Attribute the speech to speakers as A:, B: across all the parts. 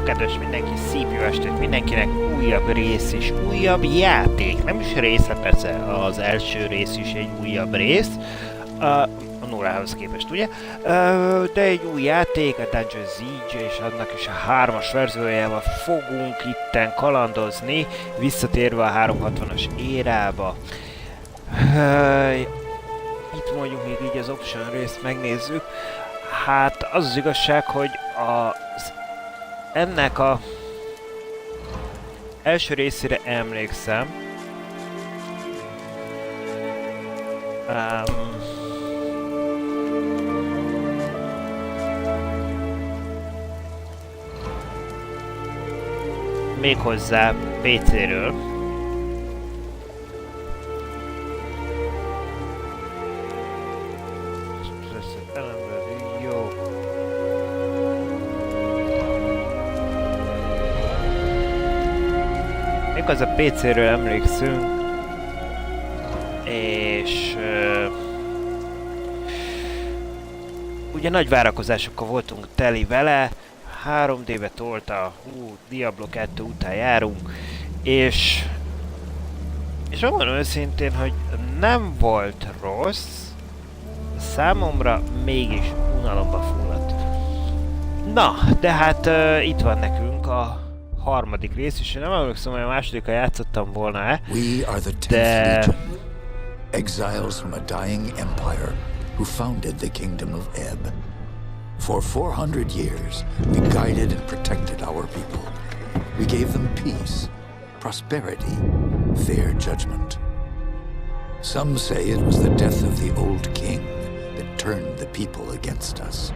A: Sziasztok, kedves mindenki, szép jó estét mindenkinek, újabb rész és újabb játék. Nem is rész, persze az első rész is egy újabb rész, a nullához képest, ugye? De egy új játék, a Dungeon Siege, és annak is a 3-as verziójával fogunk itten kalandozni, visszatérve a 360-as érába. Itt mondjuk még így az option részt megnézzük. Hát az az igazság, hogy ennek a első részére emlékszem. Méghozzá PC-ről. Jó. Még az a PC-ről emlékszünk, és ugye nagy várakozásokkal voltunk teli vele, 3D-be tolta, Diablo 2 után járunk, és mondom őszintén, hogy nem volt rossz, számomra mégis unalomba fulladt. Na, de hát itt van nekünk a harmadik rész, és én nem emlékszem, hogy a másodikkal játszottam volna-e, de...
B: Exiles from a dying empire who founded the kingdom of Ebb. For 400 years, we guided and protected our people. We gave them peace, prosperity, fair judgment. Some say it was the death of the old king that turned the people against us.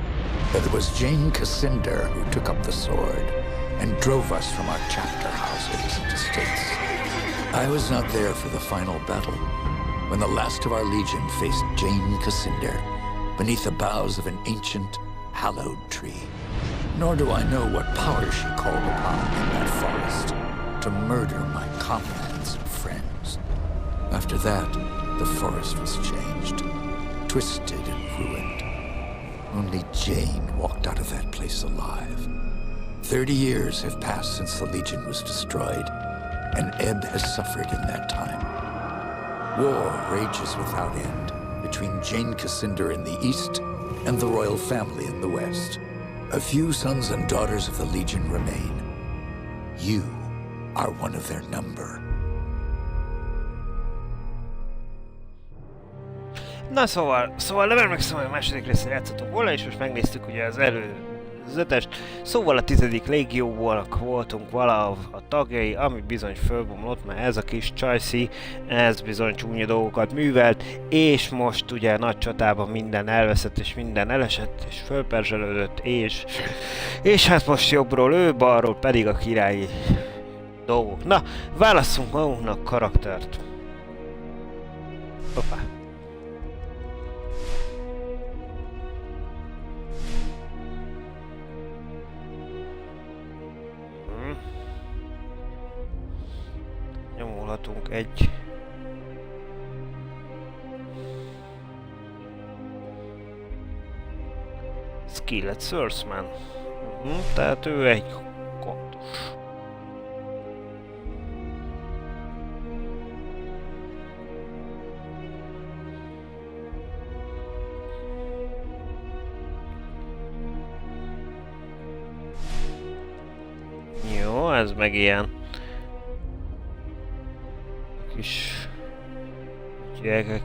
B: But it was Jane Cassander who took up the sword and drove us from our chapter houses and estates. I was not there for the final battle, when the last of our legion faced Jane Cassander beneath the boughs of an ancient, hallowed tree. Nor do I know what power she called upon in that forest to murder my comrades and friends. After that, the forest was changed, twisted and ruined. Only Jane walked out of that place alive. 30 years have passed since the Legion was destroyed, and Ebb has suffered in that time. War rages without end between Jane Cassander in the east and the royal family in the west. A few sons and daughters of the Legion remain. You are one of their number.
A: Na szóval nem emlékszem, hogy a második részre játszottunk volna, és most megnéztük ugye az előzetest. Szóval a 10. Légióból voltunk vala a tagjai, ami bizony fölbomlott, mert ez a kis csajszi, ez bizony csúnya dolgokat művelt, és most ugye nagy csatában minden elveszett, és minden elesett, és fölperzselődött, és hát most jobbról ő, balról pedig a királyi dolgok. Na, válasszunk magunknak karaktert. Hoppá. Nyomulhatunk egy Skillet Swordsman. Tehát ő egy kontus. Jó, ez meg ilyen kis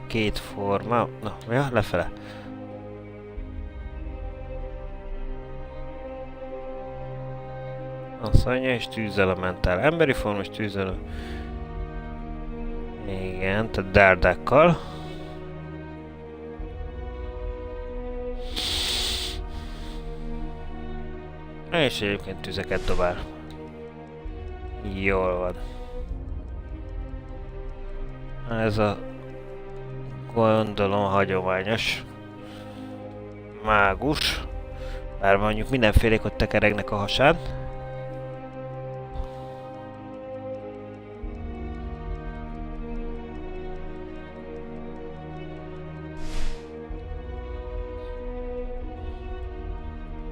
A: két forma. Na, ja, lefele. Asszonyja és tűzelementál. Emberi forma és tűzelő. Igen, tehát dárdákkal. És egyébként tüzeket dobál. Jól van. Ez a gondolom hagyományos mágus. Bár mondjuk mindenfélék ott tekeregnek a hasán.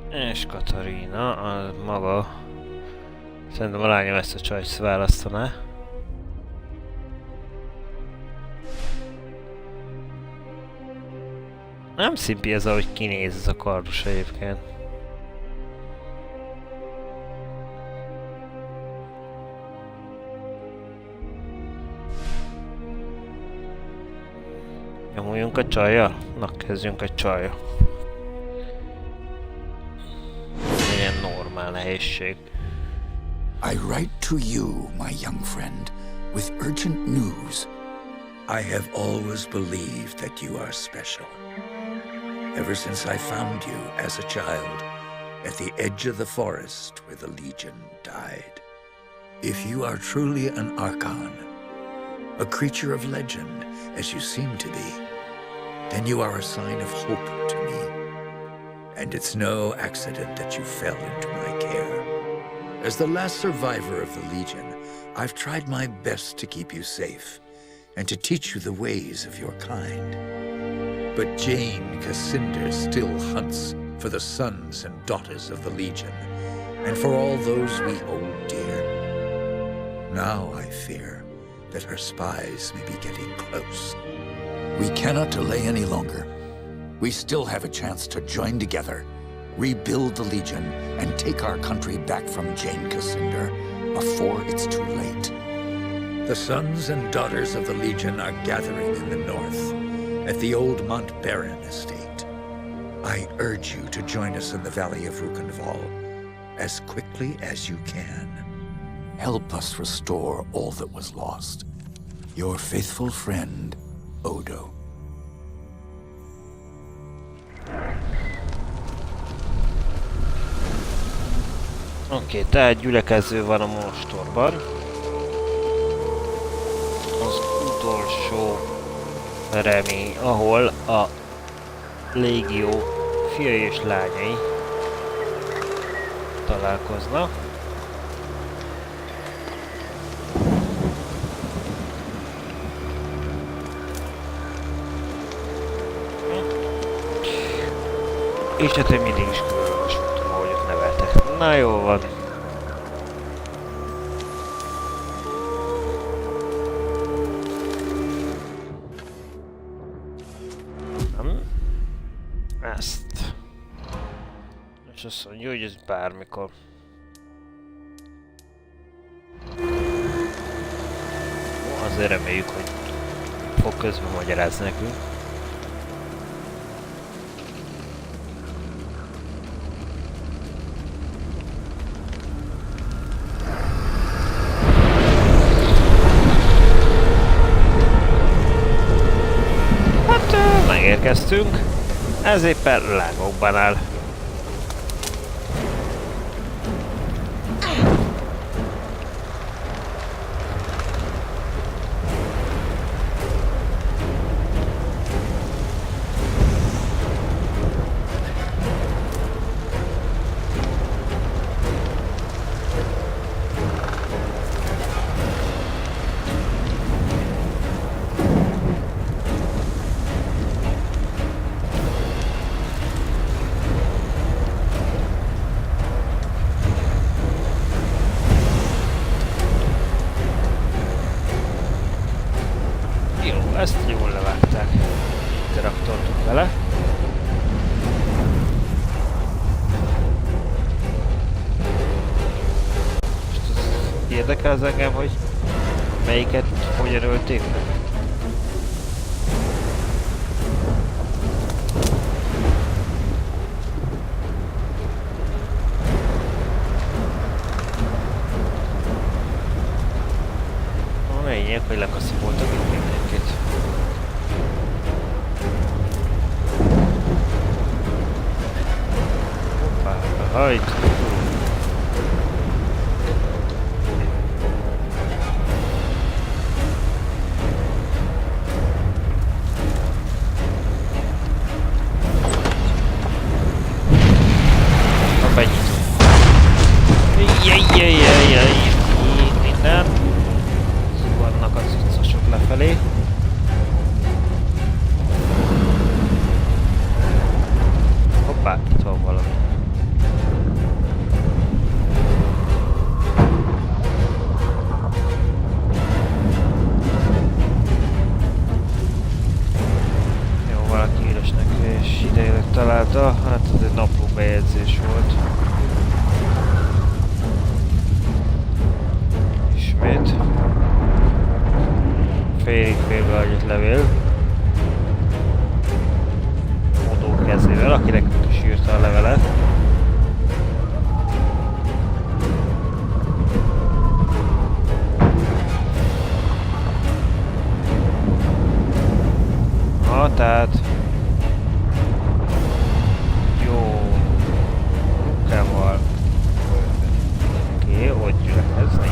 A: És Katarina, a maga Szerintem a lányom ezt a csajt választaná. Nem szimpi ez, ahogy kinéz ez a kardos egyébként. Nyomuljunk a csajjal? Na, kezdjünk a csajjal. Ilyen normál nehézség.
B: I write to you, my young friend, with urgent news. I have always believed that you are special. Ever since I found you as a child at the edge of the forest where the Legion died. If you are truly an Archon, a creature of legend, as you seem to be, then you are a sign of hope to me. And it's no accident that you fell into my care. As the last survivor of the Legion, I've tried my best to keep you safe and to teach you the ways of your kind. But Jane Cassinder still hunts for the sons and daughters of the Legion, and for all those we hold dear. Now I fear that her spies may be getting close. We cannot delay any longer. We still have a chance to join together, rebuild the Legion, and take our country back from Jane Cassinder before it's too late. The sons and daughters of the Legion are gathering in the north, at the old Mont Baron estate. I urge you to join us in the Valley of Rukenval as quickly as you can. Help us restore all that was lost. Your faithful friend, Odo.
A: Oké, tehát gyülekező van a monostorban. Az utolsó remény, ahol a Légió fiai és lányai találkoznak. És hát én mindig is különös voltam, ahogy ott neveltek. Na jó van. Ezt. És azt mondja, hogy ez bármikor. Azért reméljük, hogy fog közben magyarázni nekünk. Hát megérkeztünk. Ez éppen lángokban áll. Ezt jól levágták. Interaktortuk vele. Most az érdekel az engem, hogy melyiket hogyan ölték meg. A lényeg, hogy lekasziboltak mindenkit. Hajt! Na benyit! Jajjajjajjaj! Itt minden! Vannak az utcasok lefelé. Hoppá, itt van valami. megtalálta, hát ez egy napló bejegyzés volt. Ismét. Félig félbehagyott levél. Modó kezével, akinek is írta a levelet. Tehát jó munkával hogy gyülekezni.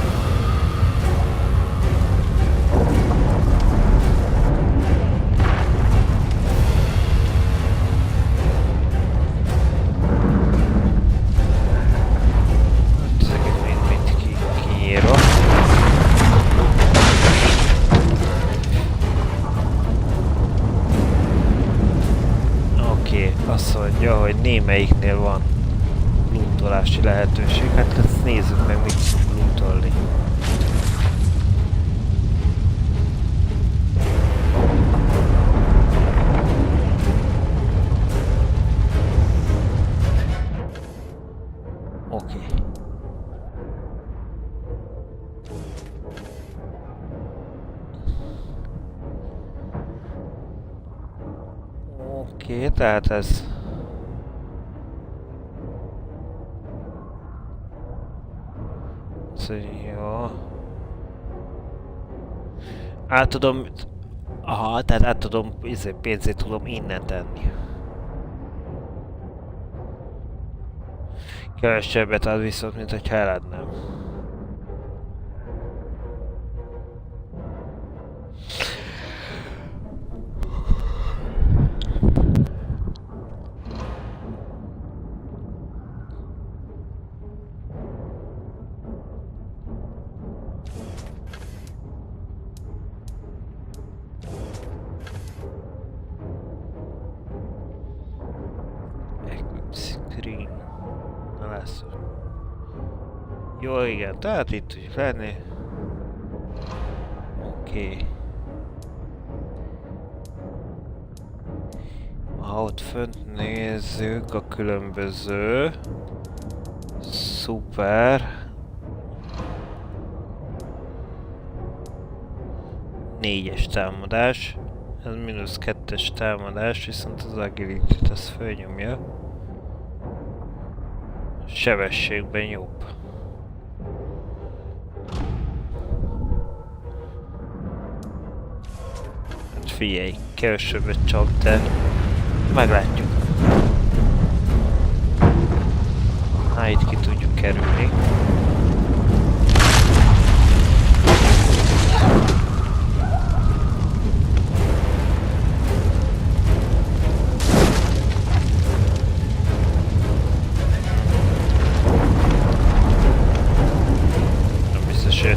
A: Ezeket mind kinyírva. Azt mondja, hogy némelyiknél van lootolási lehetőség. Hát ezt nézzük meg, mit tudunk lootolni. Oké. Oké, tehát ez... Jó. Át tudom... Aha, tehát át tudom, pénzét tudom innen tenni. Kevesebbet ad viszont, mint hogyha eladnám. Jó, igen, tehát itt tudjuk lenni. Oké. Ha ott fönt nézzük a különböző... Szuper. 4-es támadás. Ez -2-es támadás, viszont az agility-t ezt fölnyomja. Sebességben jobb. Hát figyelj, kevesebbet csak, de meglátjuk. Hát itt ki tudjuk kerülni.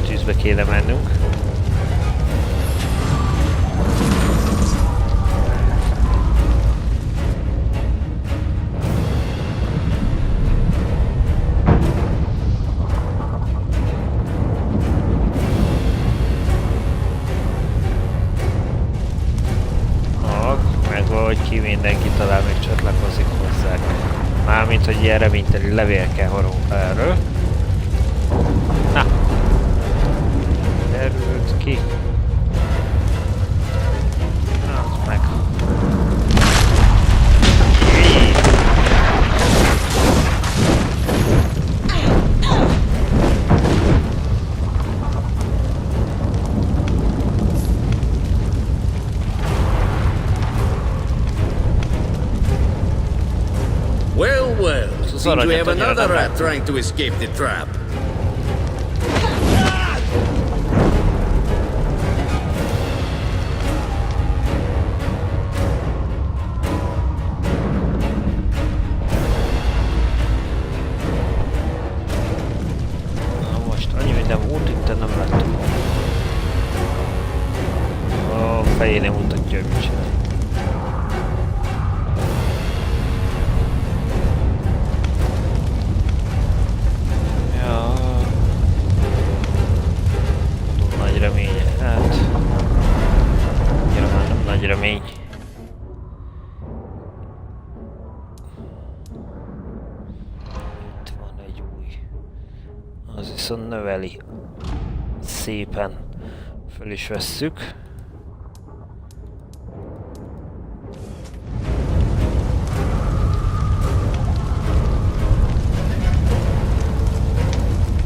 A: Tűzbe kéne mennünk. Megvan, hogy ki mindenki talán még csatlakozik hozzá. Mármint, hogy ilyen reményteli levél kell horogni erről. Na! Erőlt ki. Az meg.
C: Well, well. Seems we have another rat trying to escape the trap.
A: Fejénél mutatja, hogy mit csinál. Ja. Az viszont növeli. Szépen. Föl is vesszük.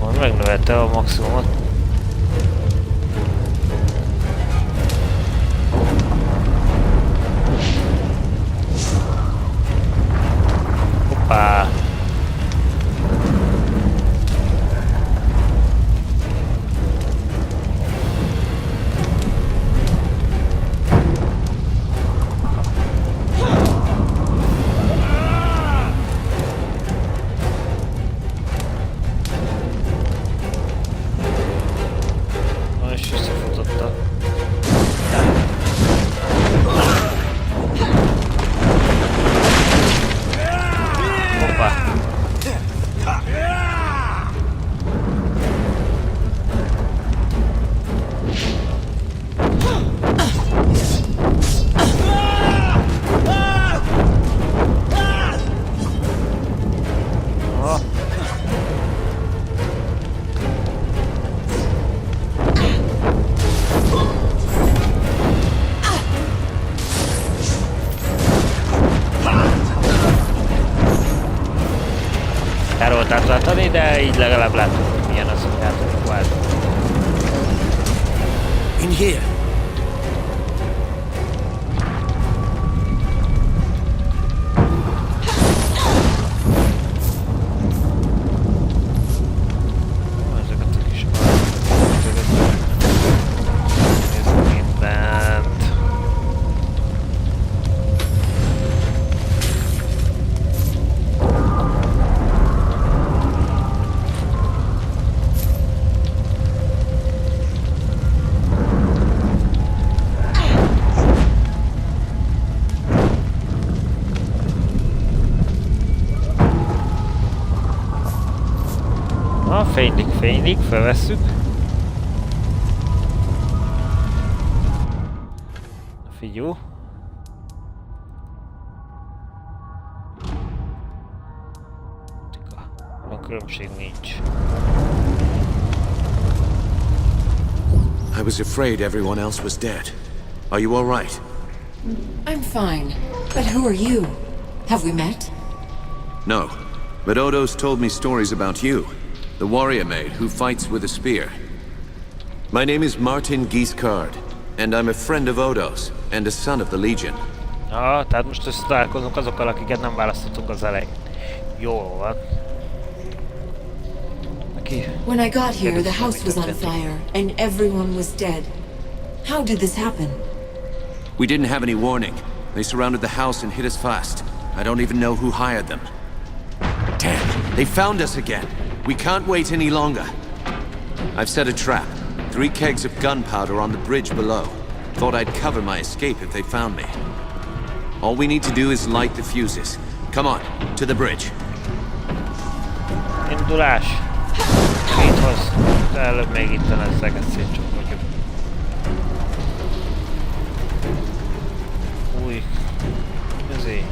A: Majd megnövelte a maximumot. Hoppá! De így legalább látom, hogy milyen az a játék vált.
C: In here.
A: Ezeket a kis nézzük mindent. Fénylik, felvesszük. Figyú. Van különbség nincs.
C: I was afraid everyone else was dead. Are you all right?
D: I'm fine. But who are you? Have we met?
C: No. But Odo's told me stories about you. The warrior maid who fights with a spear. My name is Martin Gieskard, and I'm a friend of Odo's, and a son of the Legion.
A: Tehát most összetalálkozunk azokkal, akiket nem választottunk az elején. Jól van.
D: When I got here, the house was on fire, and everyone was dead. How did this happen?
C: We didn't have any warning. They surrounded the house and hit us fast. I don't even know who hired them. Damn, they found us again. We can't wait any longer. I've set a trap. 3 kegs of gunpowder on the bridge below. Thought I'd cover my escape if they found me. All we need to do is light the fuses. Come on, to the bridge.
A: Indulás! Mit hoz? De előbb még itt ezeket szétcsapkodjuk. Új. Ezért.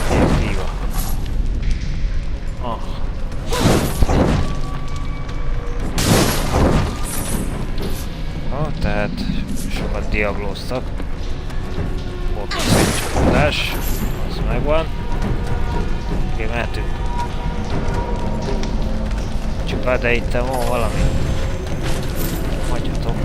A: Aktíva. Tehát sokat diaglóztak. Volt a szétcsapkodás. Az megvan. Oké, mehetünk. Csak de itt van valami. Hagyhatom.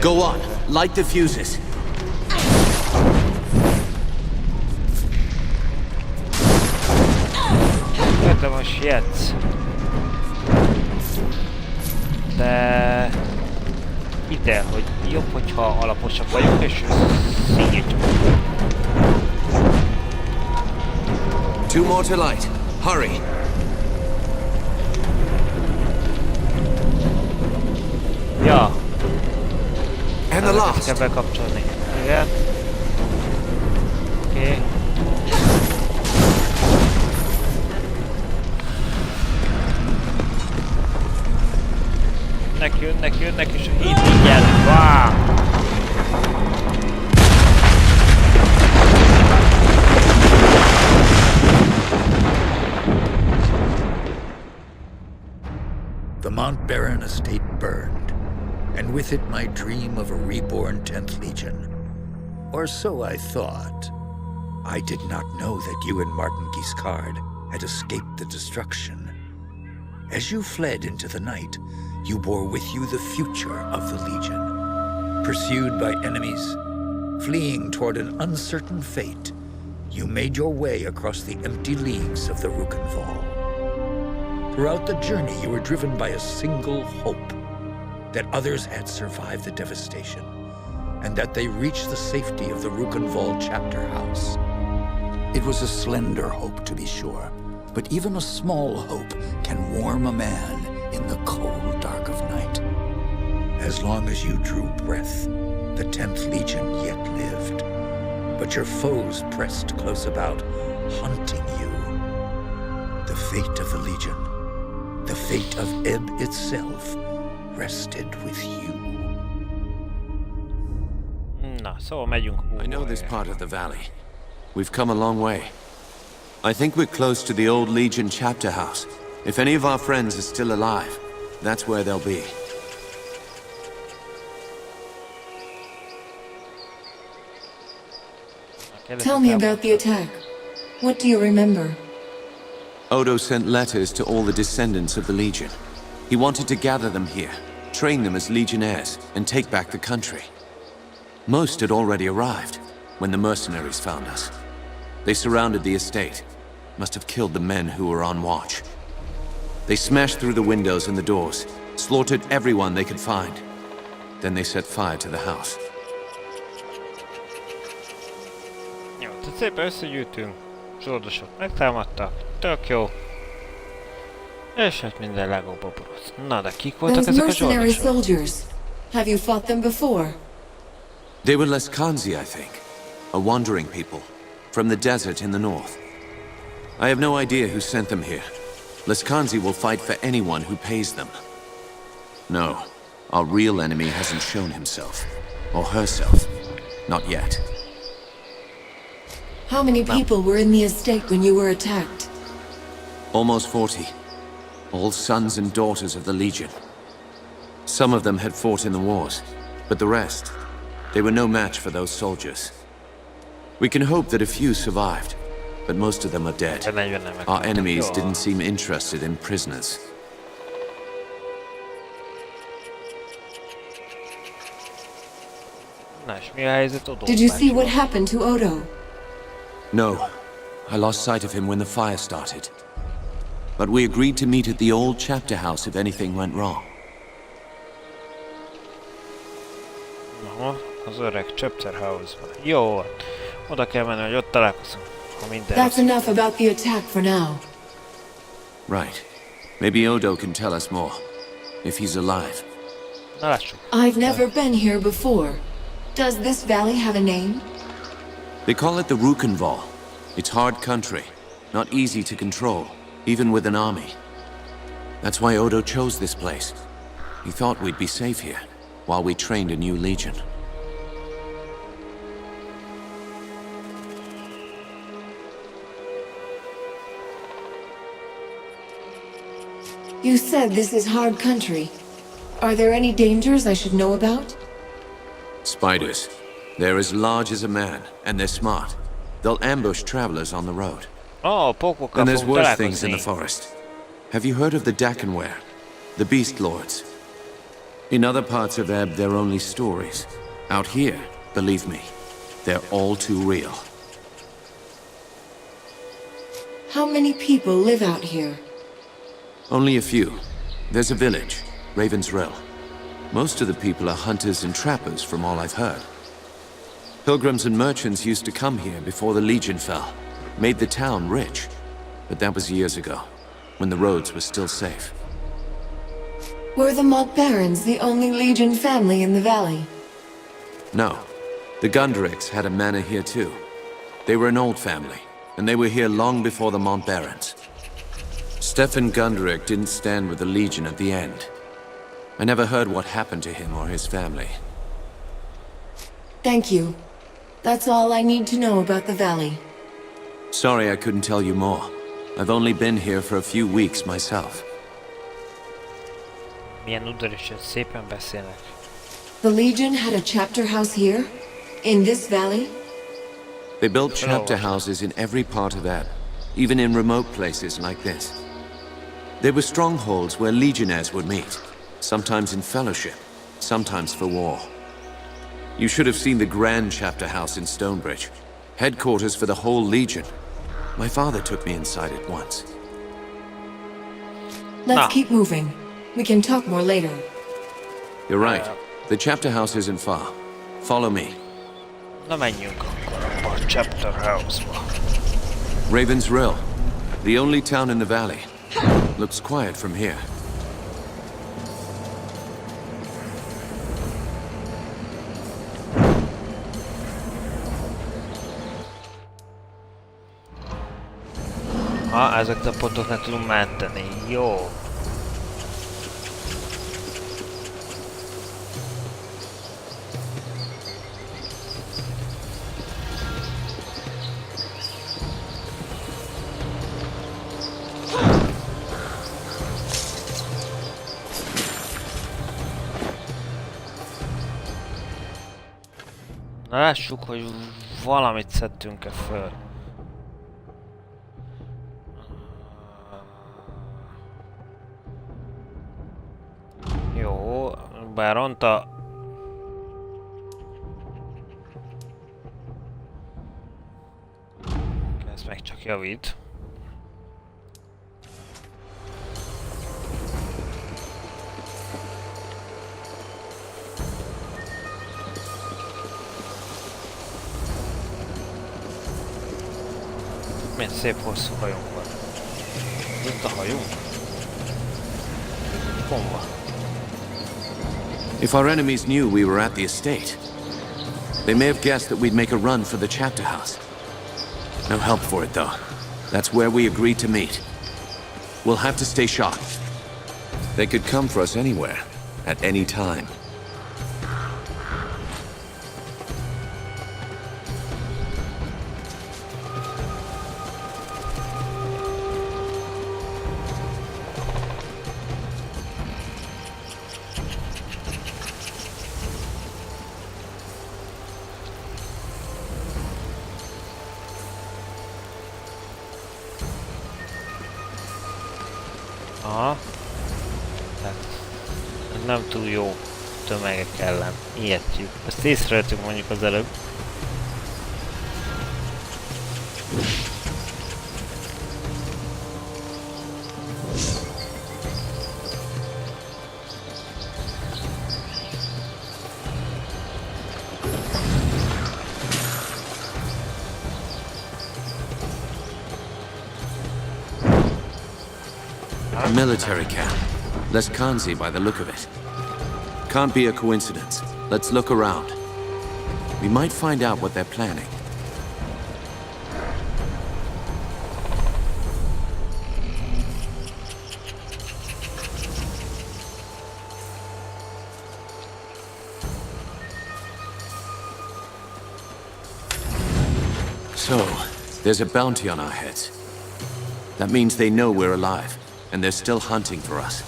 C: Go on, light the fuses.
A: De most jetsz. De ide, hogy jobb, hogyha alaposak vagyunk, és szígyét csak.
C: 2 more to light. Hurry.
A: Ja.
C: And the last.
A: Kell bekapcsolni. Igen. Oké. Jönnek, és így mindjárt. Wow!
B: The Mount Baron estate burned, and with it my dream of a reborn 10th Legion. Or so I thought. I did not know that you and Martin Guiscard had escaped the destruction. As you fled into the night, you bore with you the future of the Legion. Pursued by enemies, fleeing toward an uncertain fate, you made your way across the empty leagues of the Rukenval. Throughout the journey, you were driven by a single hope, that others had survived the devastation, and that they reached the safety of the Rukenval chapter house. It was a slender hope, to be sure, but even a small hope can warm a man in the cold dark of night. As long as you drew breath, the 10th Legion yet lived, but your foes pressed close about, hunting you. The fate of the Legion, the fate of Ebb itself, rested with you.
A: Na, szóval megyünk.
C: I know this part of the valley. We've come a long way. I think we're close to the old Legion chapter house. If any of our friends are still alive, that's where they'll be.
D: Tell me about the attack. What do you remember?
C: Odo sent letters to all the descendants of the Legion. He wanted to gather them here, train them as Legionnaires, and take back the country. Most had already arrived when the mercenaries found us. They surrounded the estate, must have killed the men who were on watch. They smashed through the windows and the doors, slaughtered everyone they could find. Then they set fire to the house.
A: Jó, tehát szépen összegyűjtünk. Zsoldosok megtámadtak. Tök jó. És hát minden lágóba borult. Na, de kik voltak
D: Those
A: ezek a
D: mercenary
A: zsoldosok?
D: soldiers. Have you fought them before?
C: They were Leskanzi, I think. A wandering people. From the desert in the north. I have no idea who sent them here. Leskanzi will fight for anyone who pays them. No, our real enemy hasn't shown himself. Or herself. Not yet.
D: How many people were in the estate when you were attacked?
C: Almost 40. All sons and daughters of the Legion. Some of them had fought in the wars, but the rest, they were no match for those soldiers. We can hope that a few survived, but most of them are dead. Our enemies didn't seem interested in prisoners.
A: Na, és mi a helyzet Odo?
D: Did you see what happened to Odo?
C: No, I lost sight of him when the fire started. But we agreed to meet at the old chapter house if anything went wrong.
A: Aha, az öreg chapter house-ban. Jó, oda kell menni, hogy ott találkozunk, ha minden
D: That's enough about the attack for now.
C: Right. Maybe Odo can tell us more. If he's alive.
A: Na, lássuk.
D: I've never been here before. Does this valley have a name?
C: They call it the Rukenval. It's hard country. Not easy to control, even with an army. That's why Odo chose this place. He thought we'd be safe here, while we trained a new legion.
D: You said this is hard country. Are there any dangers I should know about?
C: Spiders. They're as large as a man, and they're smart. They'll ambush travelers on the road.
A: Oh, pókokkal
C: And there's
A: fogunk
C: worse things in the
A: találkozni.
C: forest. Have you heard of the Dakenware? The Beast Lords? In other parts of Ebb, they're only stories. Out here, believe me, they're all too real.
D: How many people live out here?
C: Only a few. There's a village, Raven's Rill. Most of the people are hunters and trappers from all I've heard. Pilgrims and merchants used to come here before the Legion fell. Made the town rich. but that was years ago, when the roads were still safe.
D: Were the Malt Barons the only Legion family in the valley?
C: No. The Gundricks had a manor here too. They were an old family, and they were here long before the Montbarons. Stefan Gundrick didn't stand with the Legion at the end. I never heard what happened to him or his family.
D: Thank you. That's all I need to know about the valley.
C: Sorry I couldn't tell you more. I've only been here for a few weeks myself.
A: Milyen udvariasan szépen beszélnek.
D: The Legion had a chapter house here? In this valley?
C: They built chapter houses in every part of Ebb, even in remote places like this. They were strongholds where legionnaires would meet, sometimes in fellowship, sometimes for war. You should have seen the grand chapter house in Stonebridge, headquarters for the whole Legion. My father took me inside it once.
D: Let's keep moving. We can talk more later.
C: You're right. The chapter house isn't far. Follow me.
A: Na menjünk akkor a chapter house-ba.
C: Raven's Rill, the only town in the valley. Looks quiet from here.
A: Ha, ezeket a pontoknak tudunk menteni. Jó. Na lássuk, hogy valamit szedtünk-e föl. Jó, bár ronta... Ez meg csak javít. Milyen szép hosszú hajunk van. Itt a hajunk? Hol van?
C: If our enemies knew we were at the estate, they may have guessed that we'd make a run for the chapter house. No help for it, though. That's where we agreed to meet. We'll have to stay sharp. They could come for us anywhere, at any time.
A: Aha. Tehát nem túl jó tömegek ellen. Ilyetjük. Ezt észrevettük mondjuk az előbb.
C: A military camp. Less Kanzi by the look of it. Can't be a coincidence. Let's look around. We might find out what they're planning. So, there's a bounty on our heads. That means they know we're alive, and they're still hunting for us.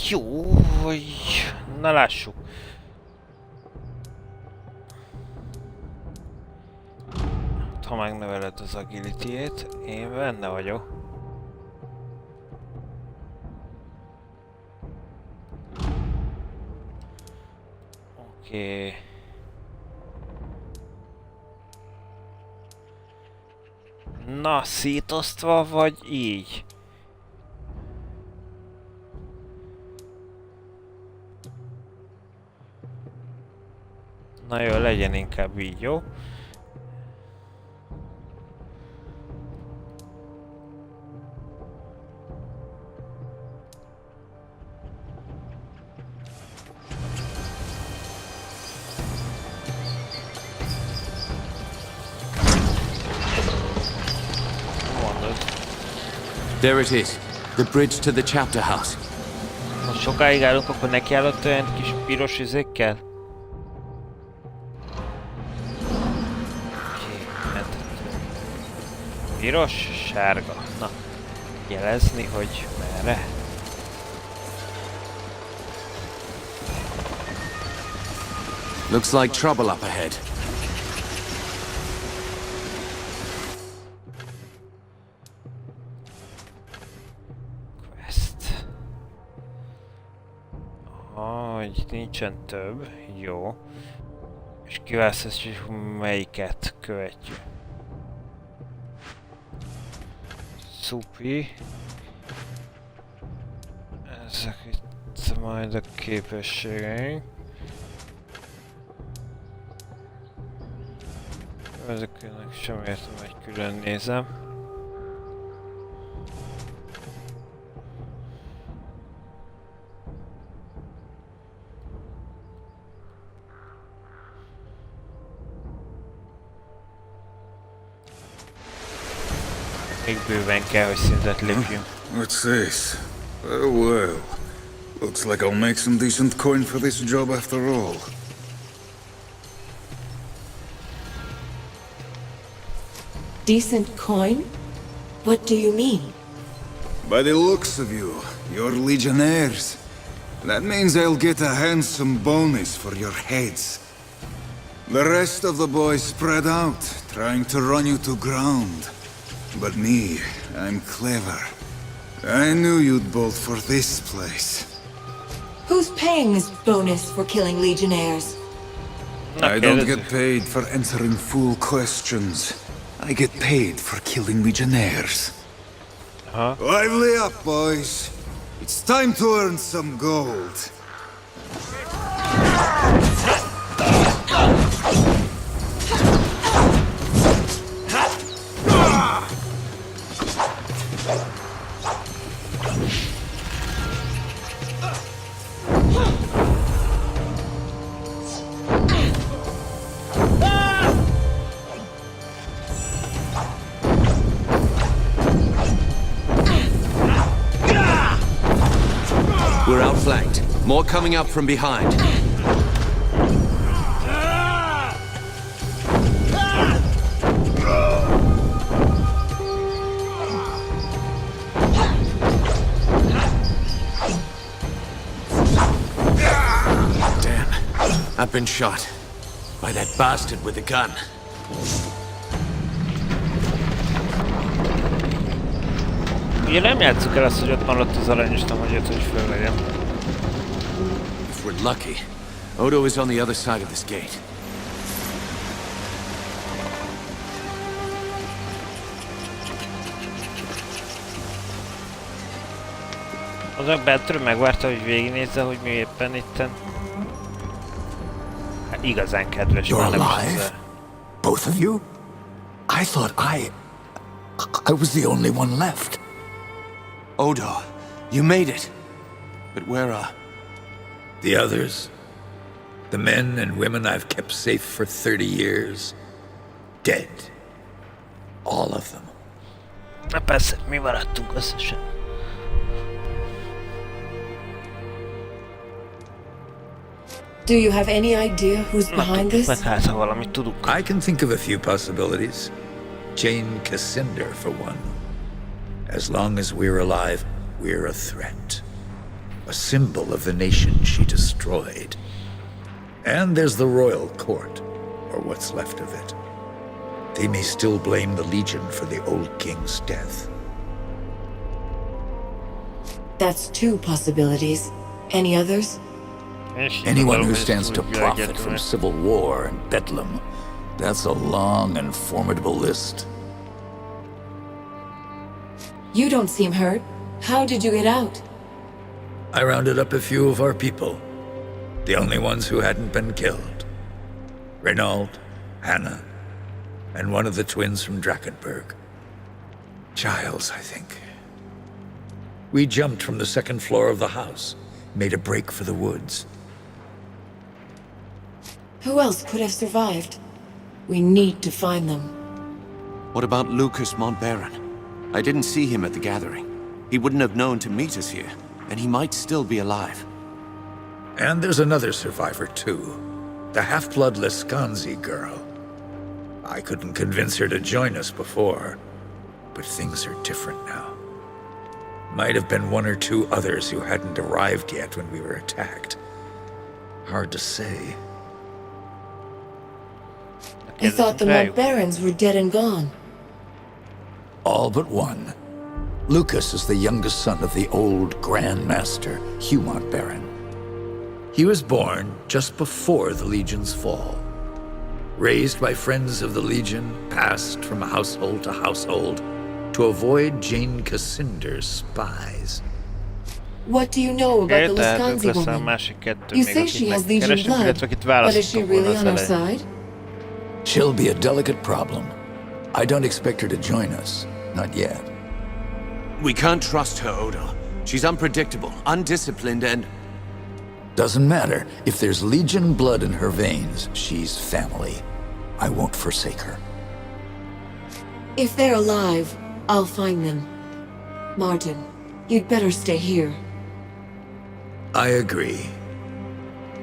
A: Jó, hogy... Na lássuk. Ha megnöveled az agility-ét, én benne vagyok. Oké. Na, szétosztva vagy így? Na jó, legyen inkább így, jó?
C: There it is. The bridge to the chapter house.
A: Most sokáig állunk, akkor nekiállott olyan kis piros izékkel? Piros, sárga. Na, jelezni, hogy merre?
C: Looks like trouble up ahead.
A: Quest. Hogy nincsen több. Jó. És kiválasztás, hogy melyiket követjük. Szupi. Ezek itt majd a képességeink. Ezeknek sem értem, hogy külön nézem. Még bőven kell, hogy szintet lépjünk.
E: What's this? Oh well. Looks like I'll make some decent coin for this job after all.
D: Decent coin? What do you mean?
E: By the looks of you, you're legionnaires. That means I'll get a handsome bonus for your heads. The rest of the boys spread out, trying to run you to ground. But me, I'm clever. I knew you'd bolt for this place.
D: Who's paying this bonus for killing legionnaires?
E: I don't get paid for answering fool questions. I get paid for killing legionnaires. Lively up, boys. It's time to earn some gold.
C: We're outflanked. More coming up from behind. Damn. I've been shot. By that bastard with the gun.
A: Ugye nem játsszuk el azt, hogy ott maradt az arany, és nem hagyott, hogy fölvegyem.
C: If we're lucky, Odo is on the other side of this gate.
A: Az meg bentről megvárta, hogy végignézze, hogy mi éppen itten. Hát igazán kedves.
B: You're
A: már nem is
B: alive?
A: hozzá.
B: Both of you? I thought I was the only one left.
C: Odo, you made it. But where are...
F: The others, the men and women I've kept safe for 30 years, dead. All of them.
A: Na persze, mi maradtunk összesen.
D: Do you have any idea who's behind this?
A: Meg hát, ha valamit tudunk.
F: I can think of a few possibilities. Jane Cassinder, for one. As long as we're alive, we're a threat. A symbol of the nation she destroyed. And there's the royal court, or what's left of it. They may still blame the Legion for the old king's death.
D: That's two possibilities. Any others?
B: Anyone who stands to profit from civil war and bedlam, that's a long and formidable list.
D: You don't seem hurt. How did you get out?
F: I rounded up a few of our people. The only ones who hadn't been killed. Renaud, Hannah, and one of the twins from Drakenberg. Giles, I think. We jumped from the second floor of the house, made a break for the woods.
D: Who else could have survived? We need to find them.
C: What about Lucas Montbaron? I didn't see him at the gathering. He wouldn't have known to meet us here, and he might still be alive.
F: And there's another survivor, too. The half-blood Lescanzi girl. I couldn't convince her to join us before, but things are different now. Might have been one or two others who hadn't arrived yet when we were attacked. Hard to say.
D: I thought the Montbarons were dead and gone.
B: All but one. Lucas is the youngest son of the old Grand Master, Hugh Montbaron.
F: He was born just before the Legion's fall. Raised by friends of the Legion, passed from household to household to avoid Jane Cassinder's spies.
D: What do you know about the Lescanzi woman? You say she has Legion blood, but is she really on our side?
B: She'll be a delicate problem. I don't expect her to join us. Not yet.
C: We can't trust her, Odo. She's unpredictable, undisciplined, and...
B: Doesn't matter. If there's Legion blood in her veins, she's family. I won't forsake her.
D: If they're alive, I'll find them. Martin, you'd better stay here.
F: I agree.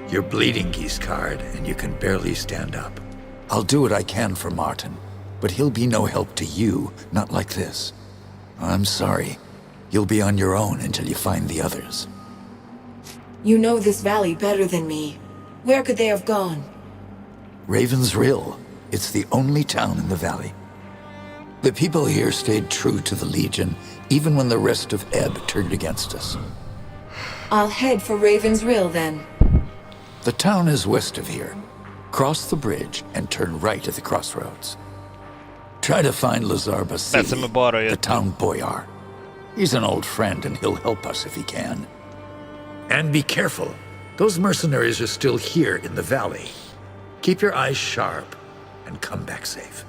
F: You're bleeding, Giscard, and you can barely stand up.
B: I'll do what I can for Martin, but he'll be no help to you, not like this. I'm sorry. You'll be on your own until you find the others.
D: You know this valley better than me. Where could they have gone?
B: Raven's Rill. It's the only town in the valley. The people here stayed true to the Legion, even when the rest of Ebb turned against us.
D: I'll head for Raven's Rill, then.
B: The town is west of here. Cross the bridge and turn right at the crossroads. Try to find Lazar Basili, the town boyar. He's an old friend and he'll help us if he can.
F: And be careful. Those mercenaries are still here in the valley. Keep your eyes sharp and come back safe.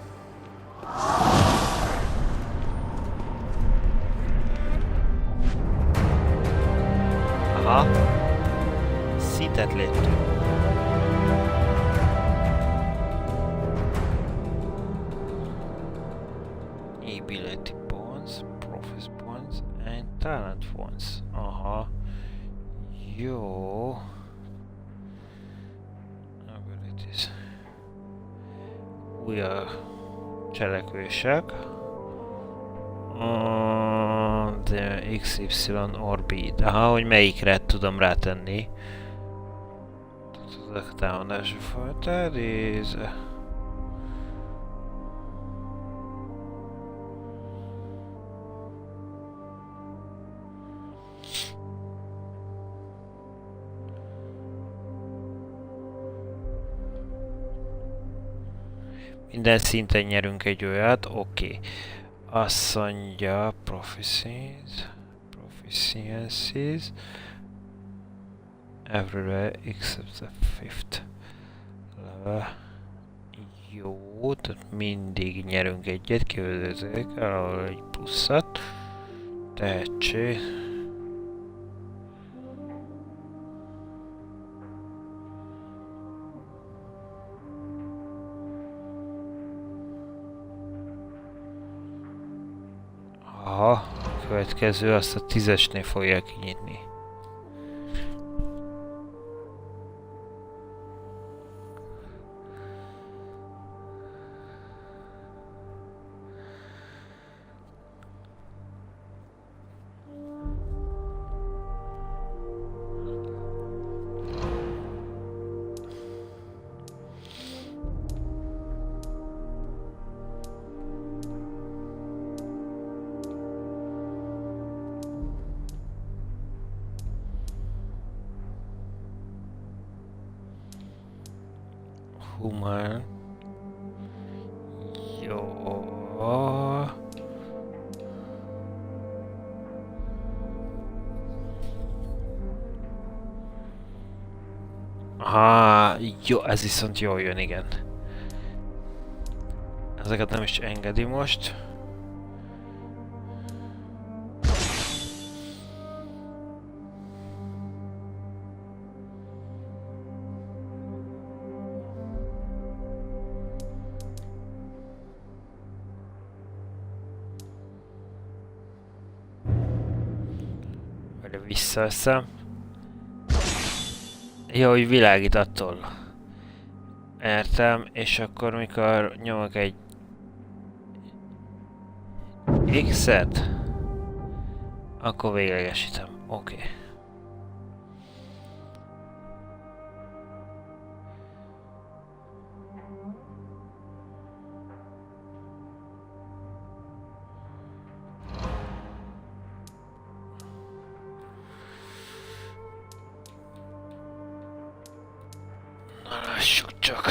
A: Aha. Szintet léptünk. Ability points, profit points, and talent points. Aha. Jó. Abilities. Újabb cselekvések. De XY orbit. Aha, hogy melyikre tudom rátenni. Tudok támadási fajta, része. Minden szinten nyerünk egy olyat, oké. Azt mondja, proficiencies, everywhere except the fifth level. Jó, tehát mindig nyerünk egyet, kivezetők, ahol egy pluszat. Tehetség. Aha, a következő azt a 10-esnél fogja kinyitni. Human. Jó. Jó, ez viszont jól jön, igen. Ezeket nem is engedi most. Vagy visszaveszem. Jó, hogy világít attól. Értem, és akkor mikor nyomok egy X-et, akkor véglegesítem. Oké. Na lássuk csak.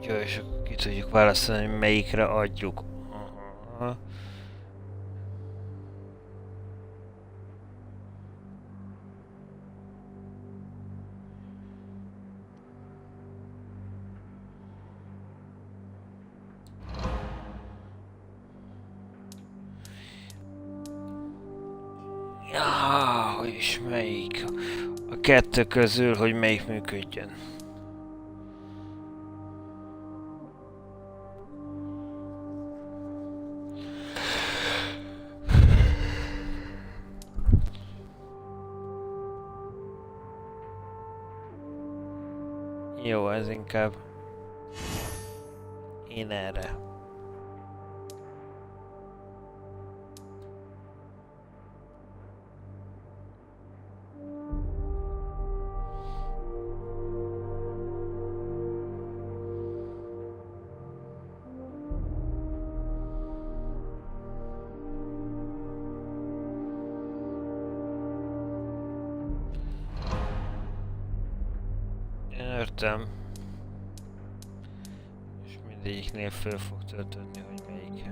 A: Jó, és akkor ki tudjuk választani, hogy melyikre adjuk. Aha. És melyik? A kettő közül, hogy melyik működjön. Jó, ez inkább én erre. Értem. És mindegyiknél föl fog töltődni, hogy melyik.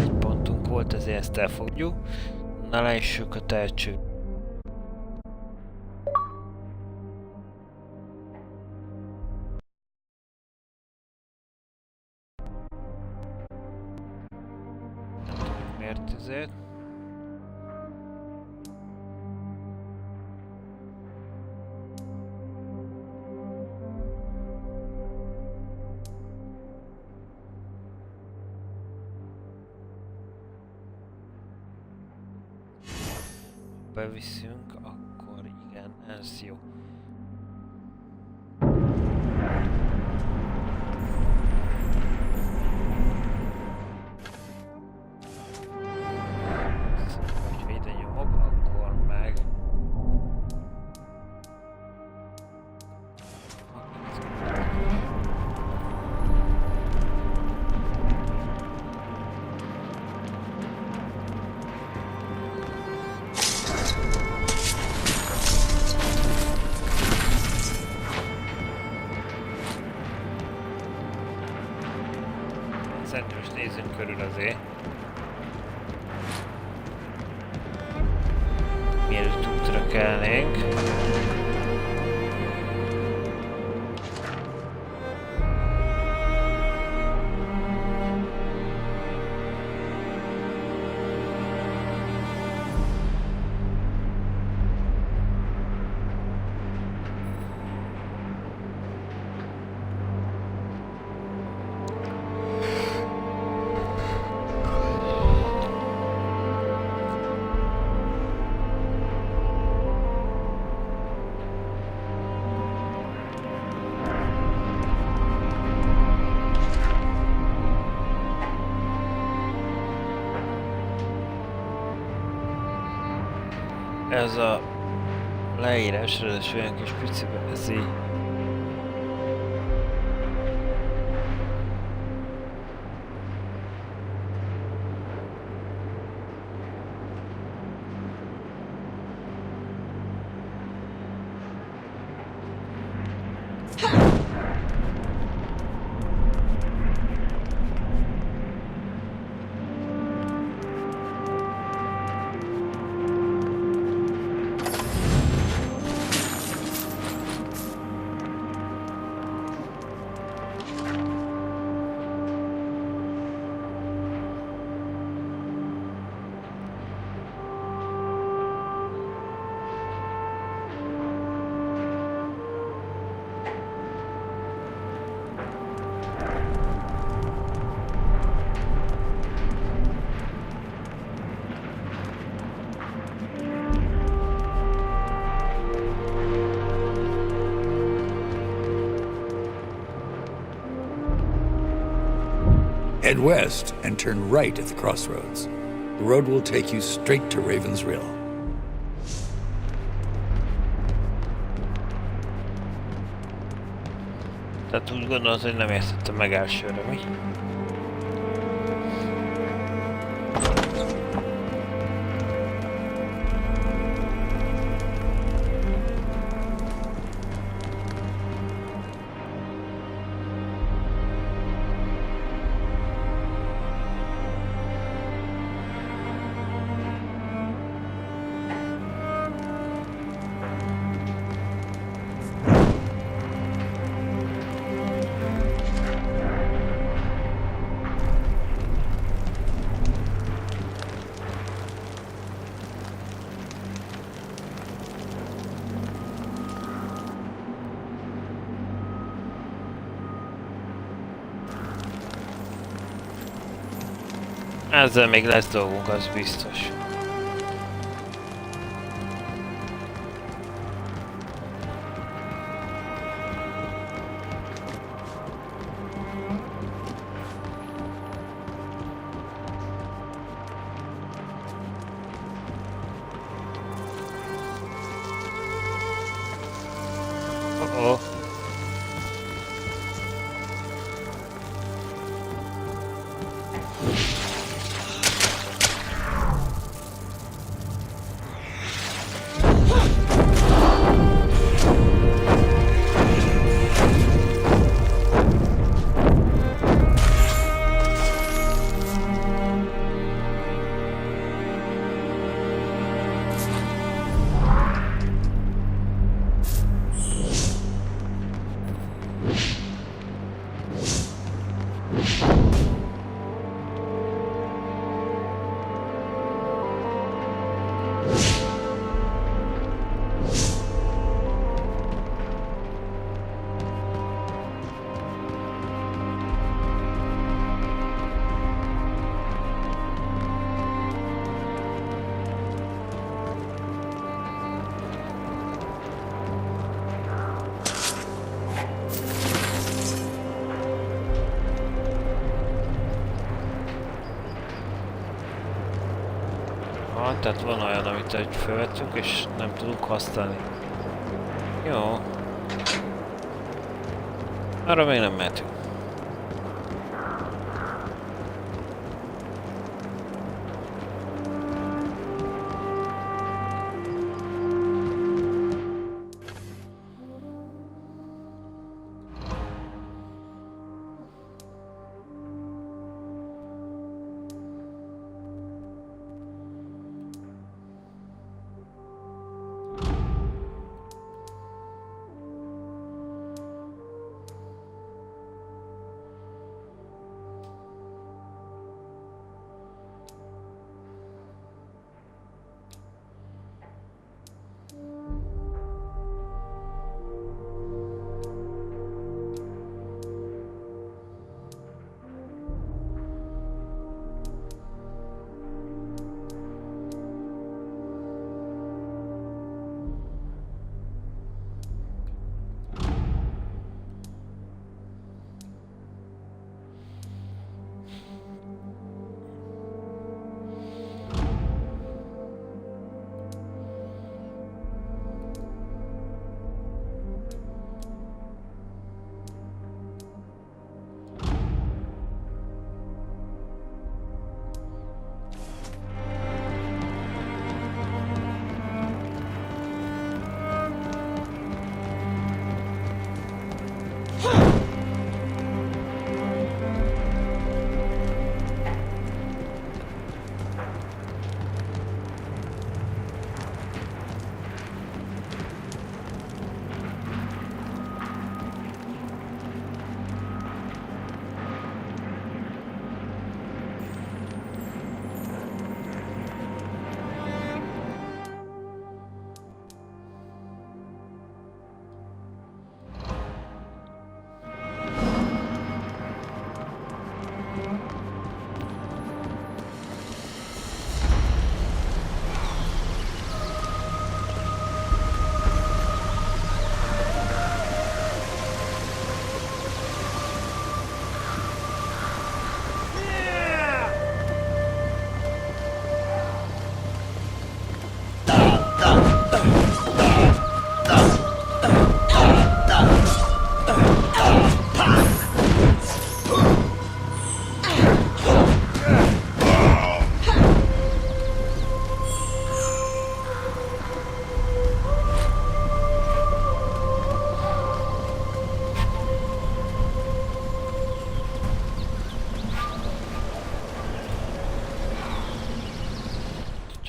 A: Egy pontunk volt, ezért ezt elfogjuk. Na lássuk a tehetség. Nem tudjuk miért ezért. Beviszünk, akkor igen, ez jó. Ha ide nyomok, akkor meg... Szerintem is nézzünk körül azért. Mielőtt útra kelnénk. ez a leírás, ez olyan kis picibe, ez így.
F: Head west and turn right at the crossroads. The road will take you straight to Raven's Rill.
A: Tehát úgy gondolod, hogy nem értettem meg elsőre, mi? Ezzel még lesz dolgunk, az biztos. Oh-oh. Tehát van olyan, amit egy felvettünk és nem tudunk használni. Jó. Arra még nem mehetünk.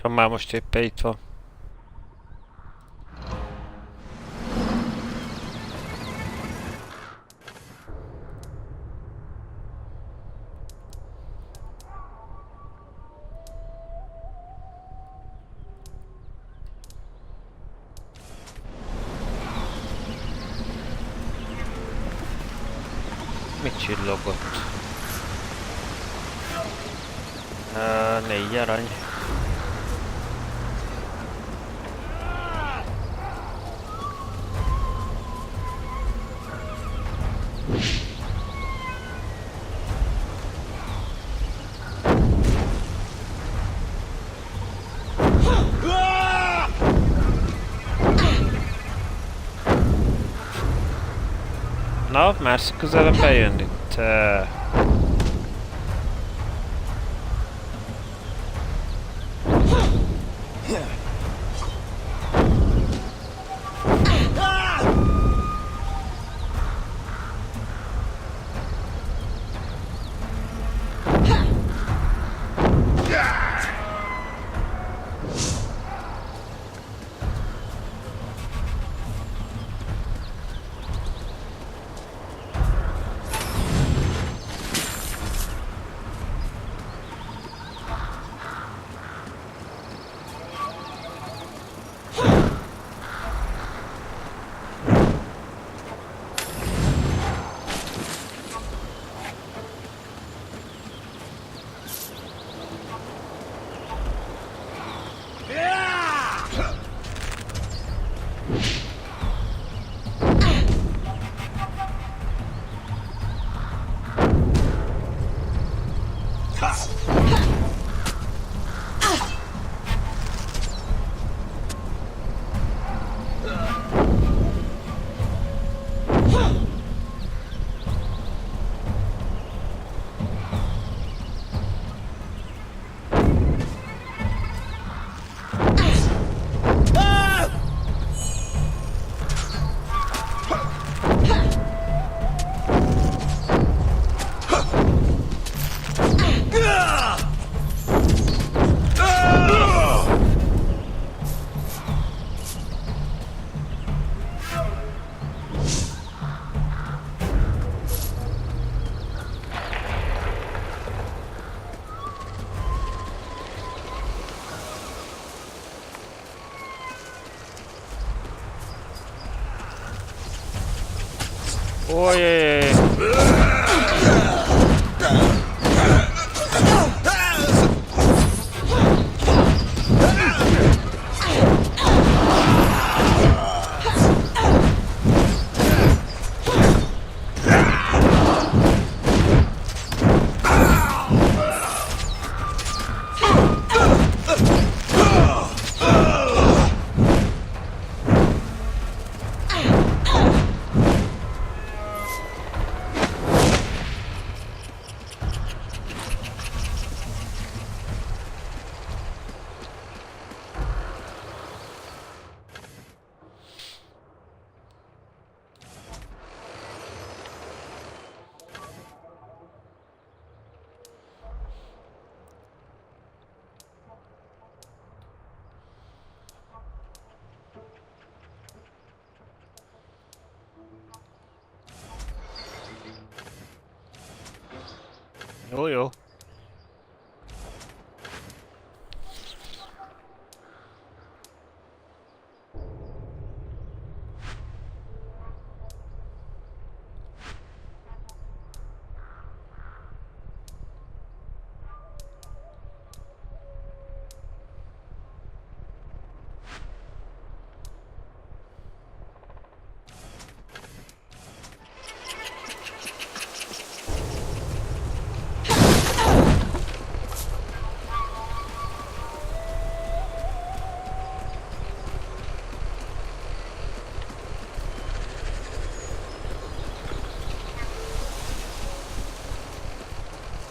A: Ha már most éppen itt van. Mit csillogott? 4 arany. Na, már közelebb bejön itt. Ojej. Jó, jó.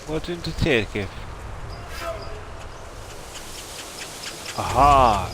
A: Hol tűnt a térkép? Aha!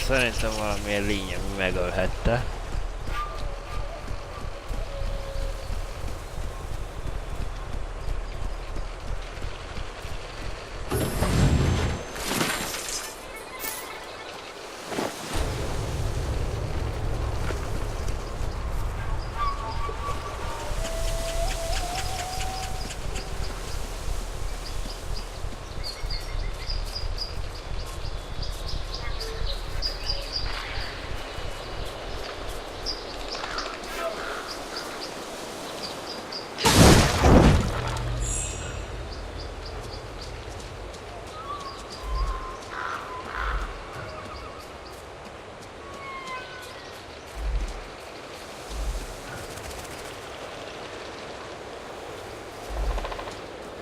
A: Szerintem valamilyen lény, ami megölhette.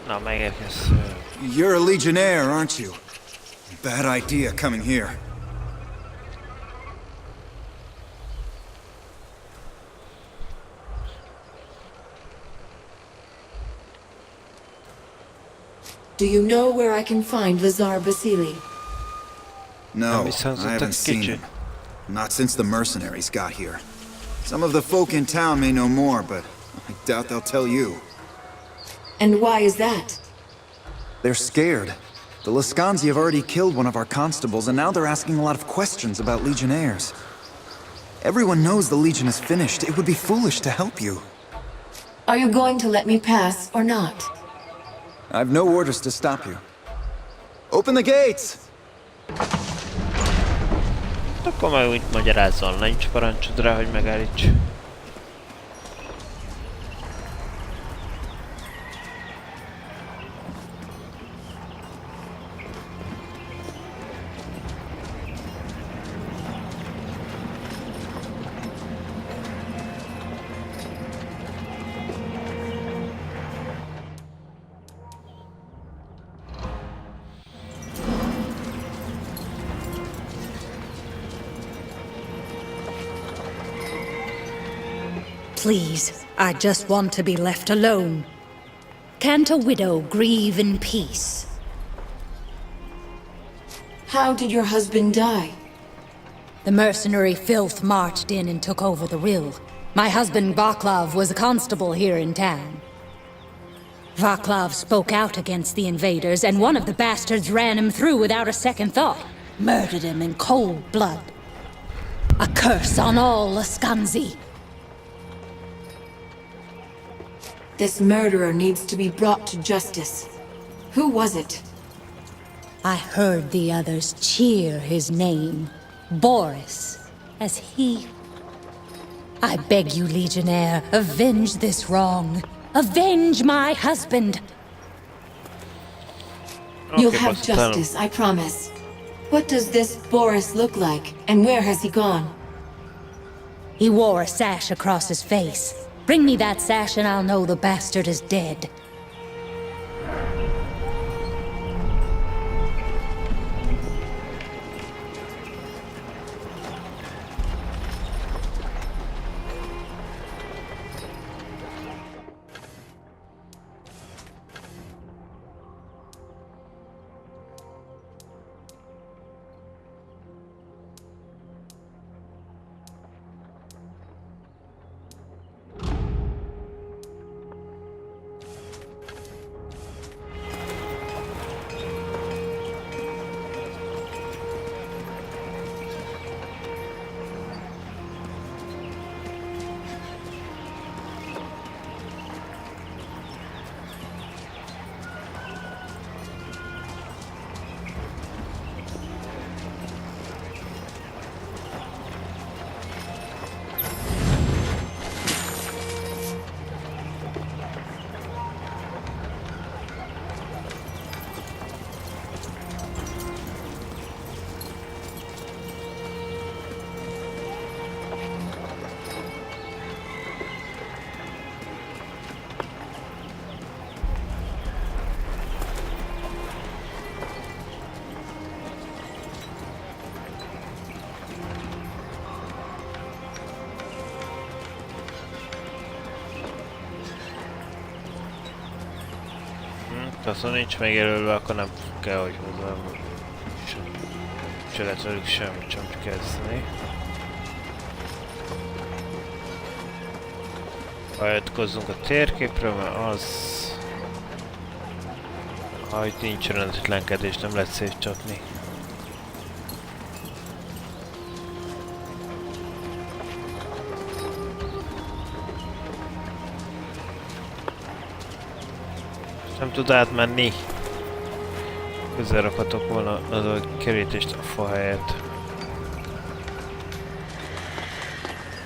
A: Na, megérkezz.
E: You're a Legionnaire, aren't you? Bad idea coming here.
D: Do you know where I can find Lazar Basili?
E: No, I haven't seen him. Not since the mercenaries got here. Some of the folk in town may know more, but I doubt they'll tell you.
D: And why is that?
E: They're scared. The Lascanzi have already killed one of our constables, and now they're asking a lot of questions about Legionnaires. Everyone knows the Legion is finished. It would be foolish to help you.
D: Are you going to let me pass or not?
E: I've no orders to stop you. Open the gates!
A: Akkor majd úgy magyarázzon, nincs parancsod rá, hogy megállíts.
G: Please, I just want to be left alone. Can't a widow grieve in peace?
D: How did your husband die?
G: The mercenary filth marched in and took over the rill. My husband Vaclav was a constable here in town. Vaclav spoke out against the invaders, and one of the bastards ran him through without a second thought. Murdered him in cold blood. A curse on all Lascanzi.
D: This murderer needs to be brought to justice. Who was it?
G: I heard the others cheer his name, Boris, as he... I beg you, Legionnaire, avenge this wrong. Avenge my husband!
D: You'll have justice, I promise. What does this Boris look like, and where has he gone?
G: He wore a sash across his face. Bring me that sash and I'll know the bastard is dead.
A: Ha nincs megjelölve, akkor nem kell, hogy hozzá. Se lehet velük semmit sem kezdeni. Hajtkozzunk a térképről, mert az... Ha itt nincs rendetlenkedés, nem lehet szétcsapni. Nem tud átmenni. Közel rakhatok volna az a kerítést a fa helyett.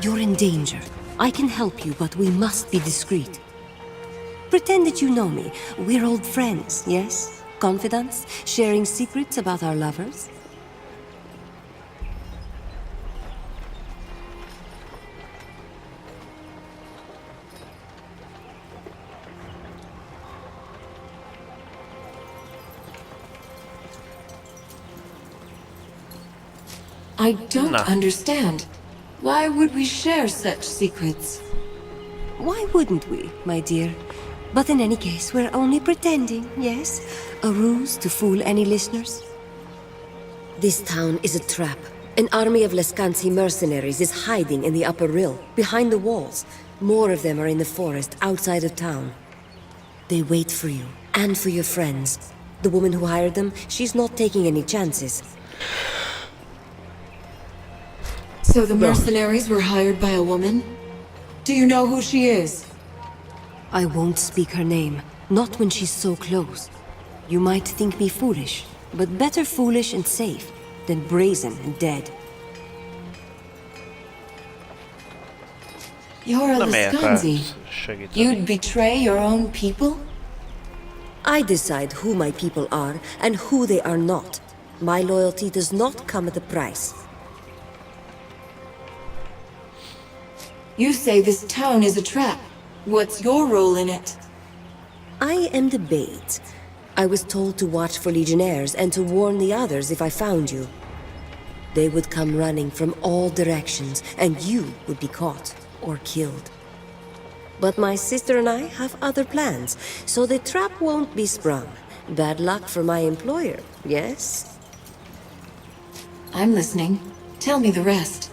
H: You're in danger. I can help you, but we must be discreet. Pretend that you know me. We're old friends, yes? Confidants? Sharing secrets about our lovers?
D: I don't understand. Why would we share such secrets?
H: Why wouldn't we, my dear? But in any case, we're only pretending, yes? A ruse to fool any listeners? This town is a trap. An army of Leskansi mercenaries is hiding in the upper rill, behind the walls. More of them are in the forest outside of town. They wait for you, and for your friends. The woman who hired them, she's not taking any chances.
D: So the mercenaries were hired by a woman? Do you know who she is?
H: I won't speak her name, not when she's so close. You might think me foolish, but better foolish and safe than brazen and dead.
D: You're a Leskansi. You'd betray your own people?
H: I decide who my people are and who they are not. My loyalty does not come at a price.
D: You say this town is a trap. What's your role in it?
H: I am the bait. I was told to watch for legionnaires and to warn the others if I found you. They would come running from all directions, and you would be caught or killed. But my sister and I have other plans, so the trap won't be sprung. Bad luck for my employer, yes?
D: I'm listening. Tell me the rest.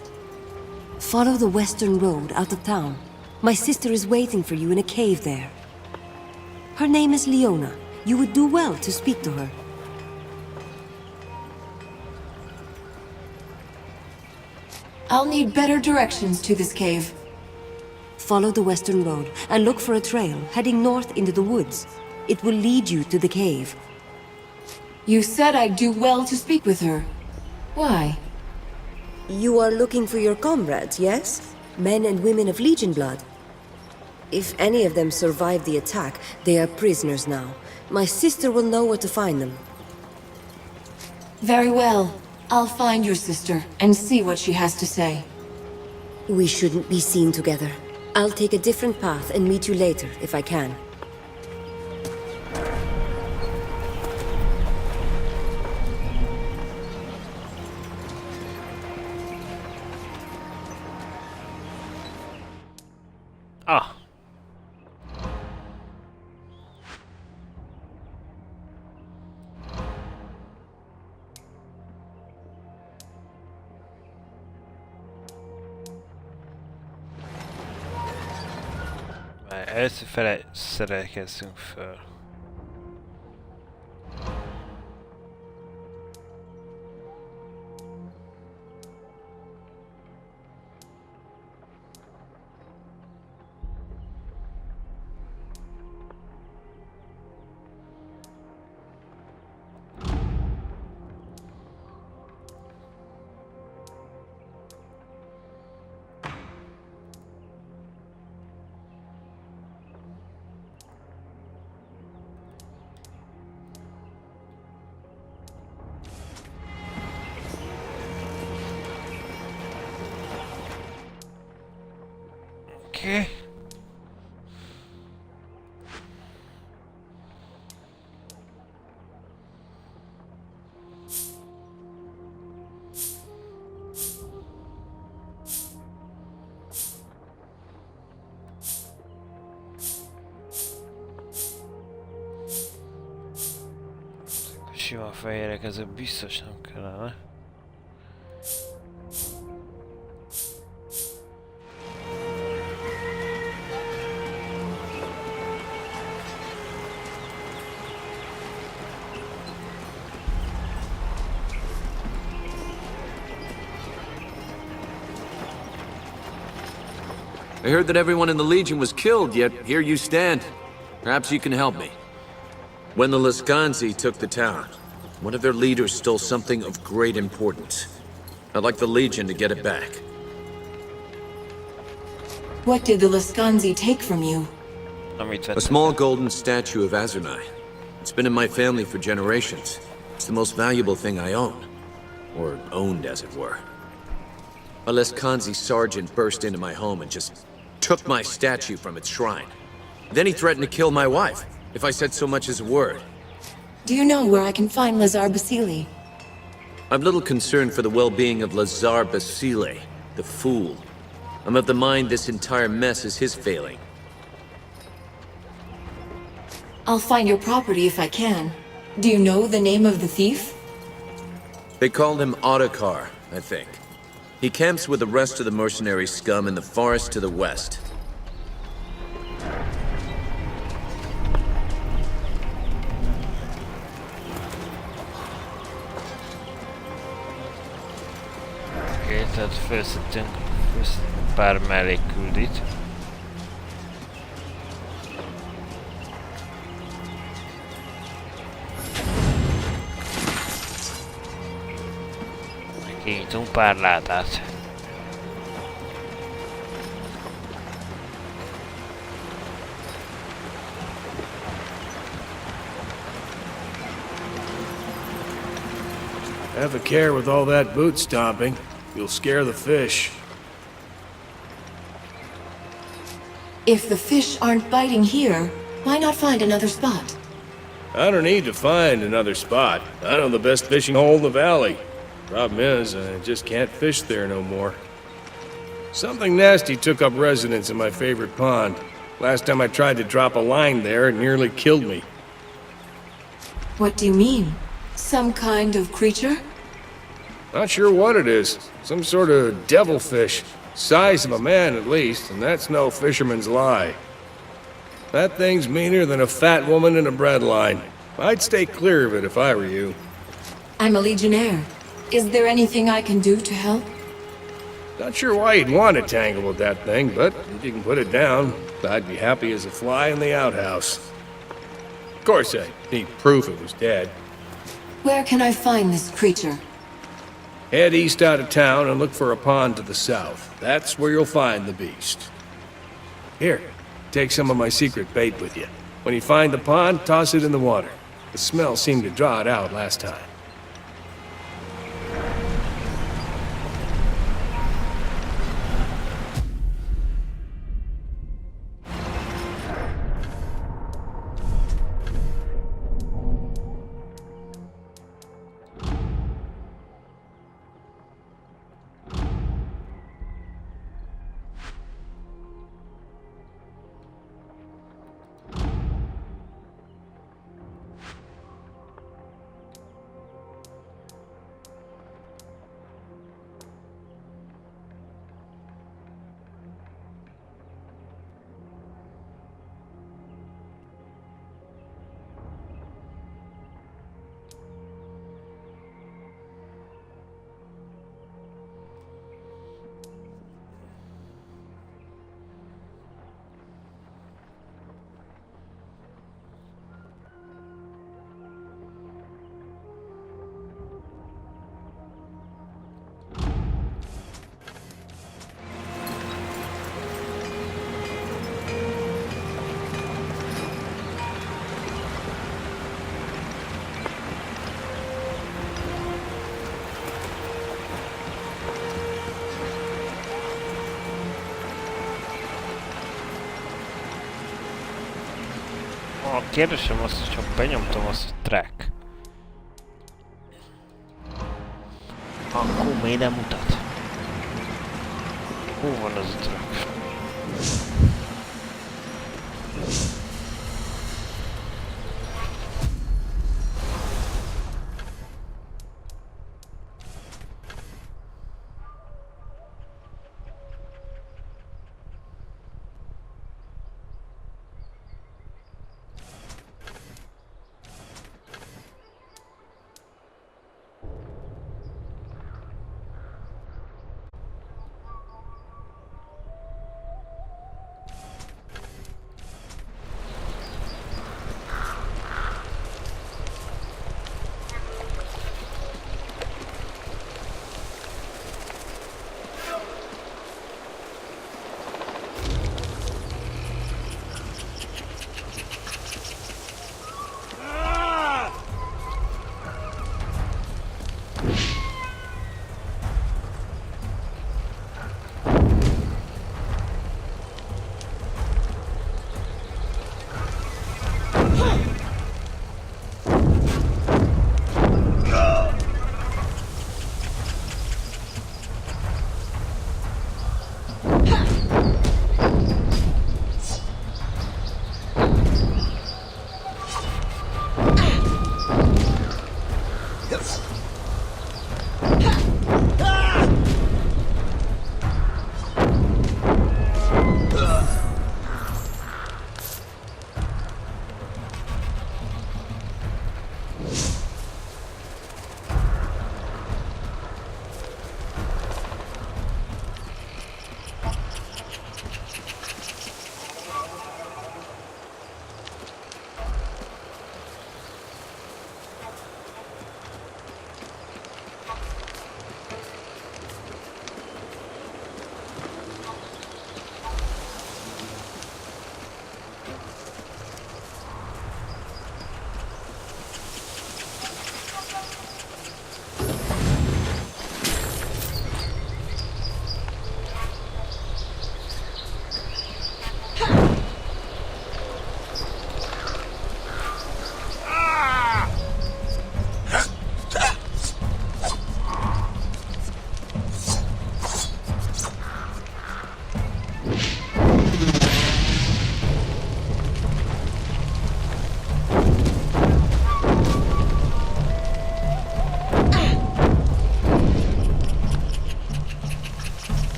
H: Follow the western road out of town. My sister is waiting for you in a cave there. Her name is Leona. You would do well to speak to her.
D: I'll need better directions to this cave.
H: Follow the western road and look for a trail heading north into the woods. It will lead you to the cave.
D: You said I'd do well to speak with her. Why?
H: You are looking for your comrades, yes? Men and women of Legion blood. If any of them survive the attack, they are prisoners now. My sister will know where to find them.
D: Very well. I'll find your sister and see what she has to say.
H: We shouldn't be seen together. I'll take a different path and meet you later, if I can.
A: Ah. Először szerelkezzünk föl. Okay. Sima fehérek, ezek biztos nem kellene.
C: I heard that everyone in the Legion was killed, yet here you stand. Perhaps you can help me. When the Lascanzi took the town, one of their leaders stole something of great importance. I'd like the Legion to get it back.
D: What did the Lascanzi take from you?
C: A small golden statue of Azernai. It's been in my family for generations. It's the most valuable thing I own. Or owned, as it were. A Lascanzi sergeant burst into my home and just took my statue from its shrine. Then he threatened to kill my wife, if I said so much as a word.
D: Do you know where I can find Lazar Basile?
C: I'm little concerned for the well-being of Lazar Basile, the fool. I'm of the mind this entire mess is his failing.
D: I'll find your property if I can. Do you know the name of the thief?
C: They called him Ottokar, I think. He camps with the rest of the mercenary scum in the forest to the west.
A: Oké, tehát felszettünk pár mellékküldit. Kinyitunk pár ládát.
I: Have a care with all that boot stomping. You'll scare the fish.
D: If the fish aren't biting here, why not find another spot?
I: I don't need to find another spot. I know the best fishing hole in the valley. Problem is, I just can't fish there no more. Something nasty took up residence in my favorite pond. Last time I tried to drop a line there, it nearly killed me.
D: What do you mean? Some kind of creature?
I: Not sure what it is. Some sort of devilfish. Size of a man, at least, and that's no fisherman's lie. That thing's meaner than a fat woman in a bread line. I'd stay clear of it if I were you.
D: I'm a Legionnaire. Is there anything I can do to help?
I: Not sure why you'd want to tangle with that thing, but if you can put it down, I'd be happy as a fly in the outhouse. Of course, I need proof it was dead.
D: Where can I find this creature?
I: Head east out of town and look for a pond to the south. That's where you'll find the beast. Here, take some of my secret bait with you. When you find the pond, toss it in the water. The smell seemed to draw it out last time.
A: A kérdésem az, hogy csak benyomtam azt, hogy track. Akkor miért nem mutat? Hol van az a track?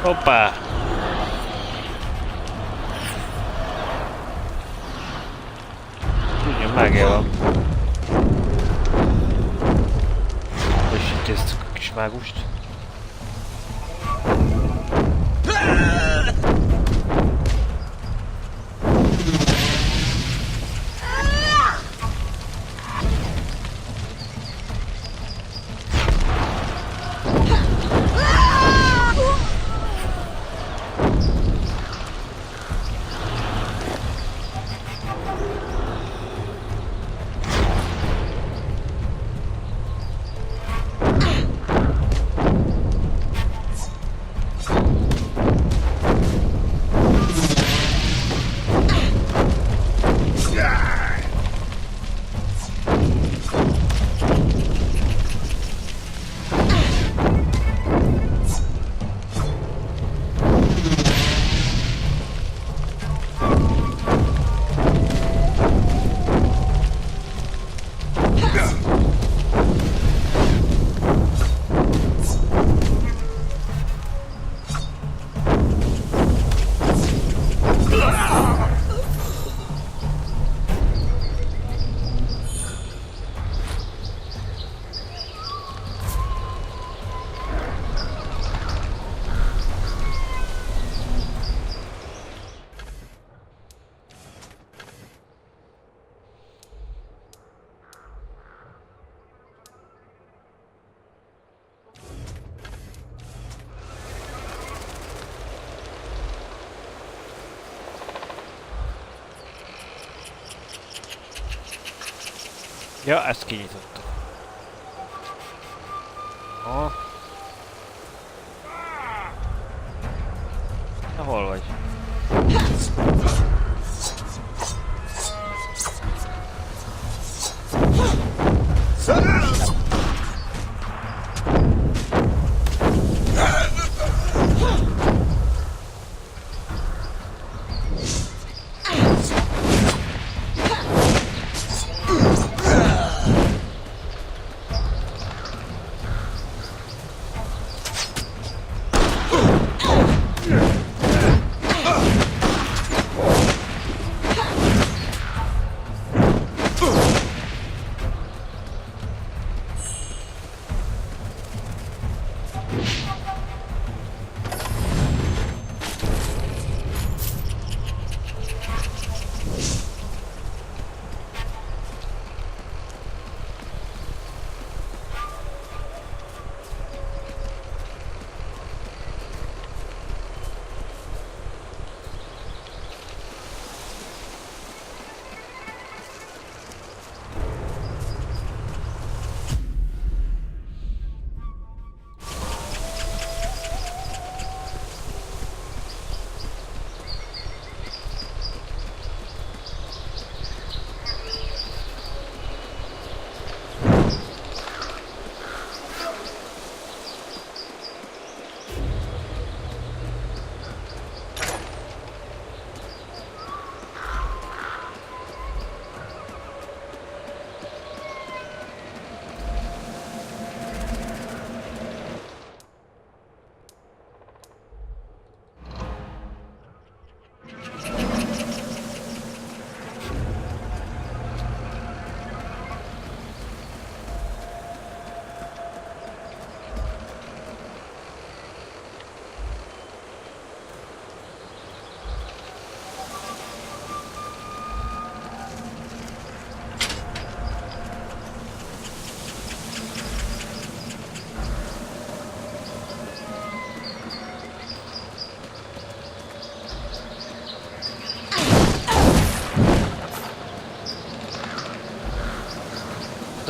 A: Hoppá! Ugyan mágia van. És intéztük a kis mágust. Ja, ezt kinyitottam. Ha. Na, hol vagy?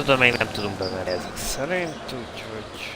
A: Tudom, még nem tudunk bemenni ezek szerint, úgyhogy...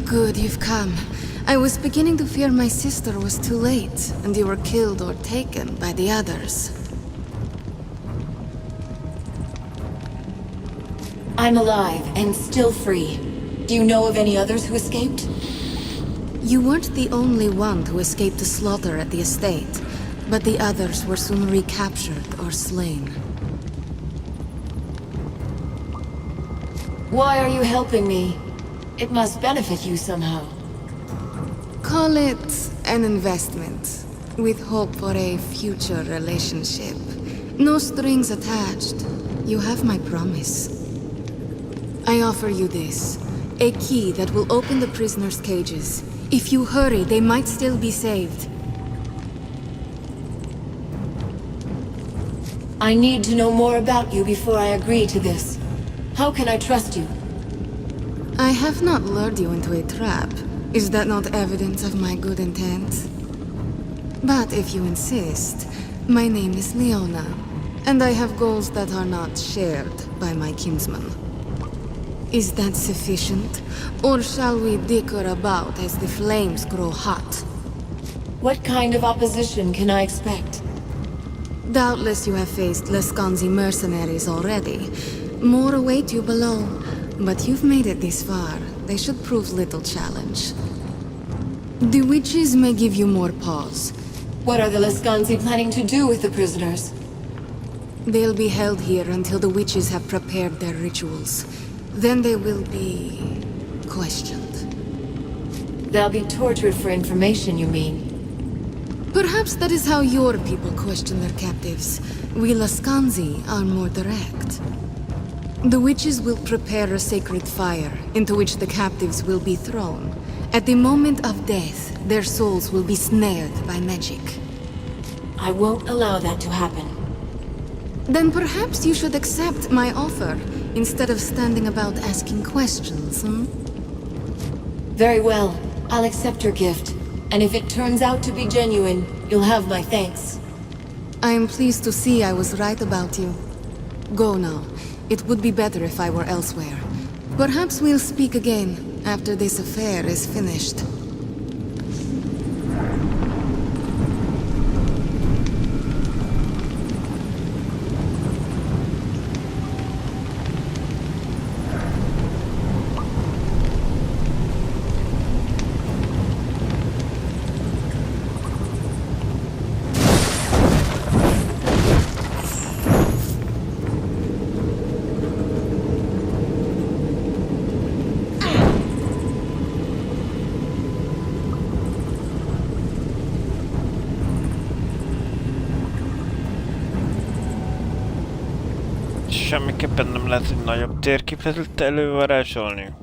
J: Good, you've come. I was beginning to fear my sister was too late, and you were killed or taken by the others.
D: I'm alive and still free. Do you know of any others who escaped?
J: You weren't the only one who escaped the slaughter at the estate, but the others were soon recaptured or slain.
D: Why are you helping me? It must benefit you somehow.
J: Call it an investment, with hope for a future relationship. No strings attached. You have my promise. I offer you this, a key that will open the prisoners' cages. If you hurry, they might still be saved.
D: I need to know more about you before I agree to this. How can I trust you?
J: I have not lured you into a trap. Is that not evidence of my good intent? But if you insist, my name is Leona, and I have goals that are not shared by my kinsman. Is that sufficient? Or shall we dicker about as the flames grow hot?
D: What kind of opposition can I expect?
J: Doubtless you have faced Laskanzi mercenaries already. More await you below. But you've made it this far. They should prove little challenge. The witches may give you more pause.
D: What are the Laskanzi planning to do with the prisoners?
J: They'll be held here until the witches have prepared their rituals. Then they will be... questioned.
D: They'll be tortured for information, you mean?
J: Perhaps that is how your people question their captives. We Laskanzi are more direct. The witches will prepare a sacred fire, into which the captives will be thrown. At the moment of death, their souls will be snared by magic.
D: I won't allow that to happen.
J: Then perhaps you should accept my offer, instead of standing about asking questions,
D: Very well. I'll accept your gift. And if it turns out to be genuine, you'll have my thanks.
J: I am pleased to see I was right about you. Go now. It would be better if I were elsewhere. Perhaps we'll speak again, after this affair is finished.
A: Semmiképpen nem lehet egy nagyobb térképet elővarázsolni.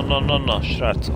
A: Na, srácok.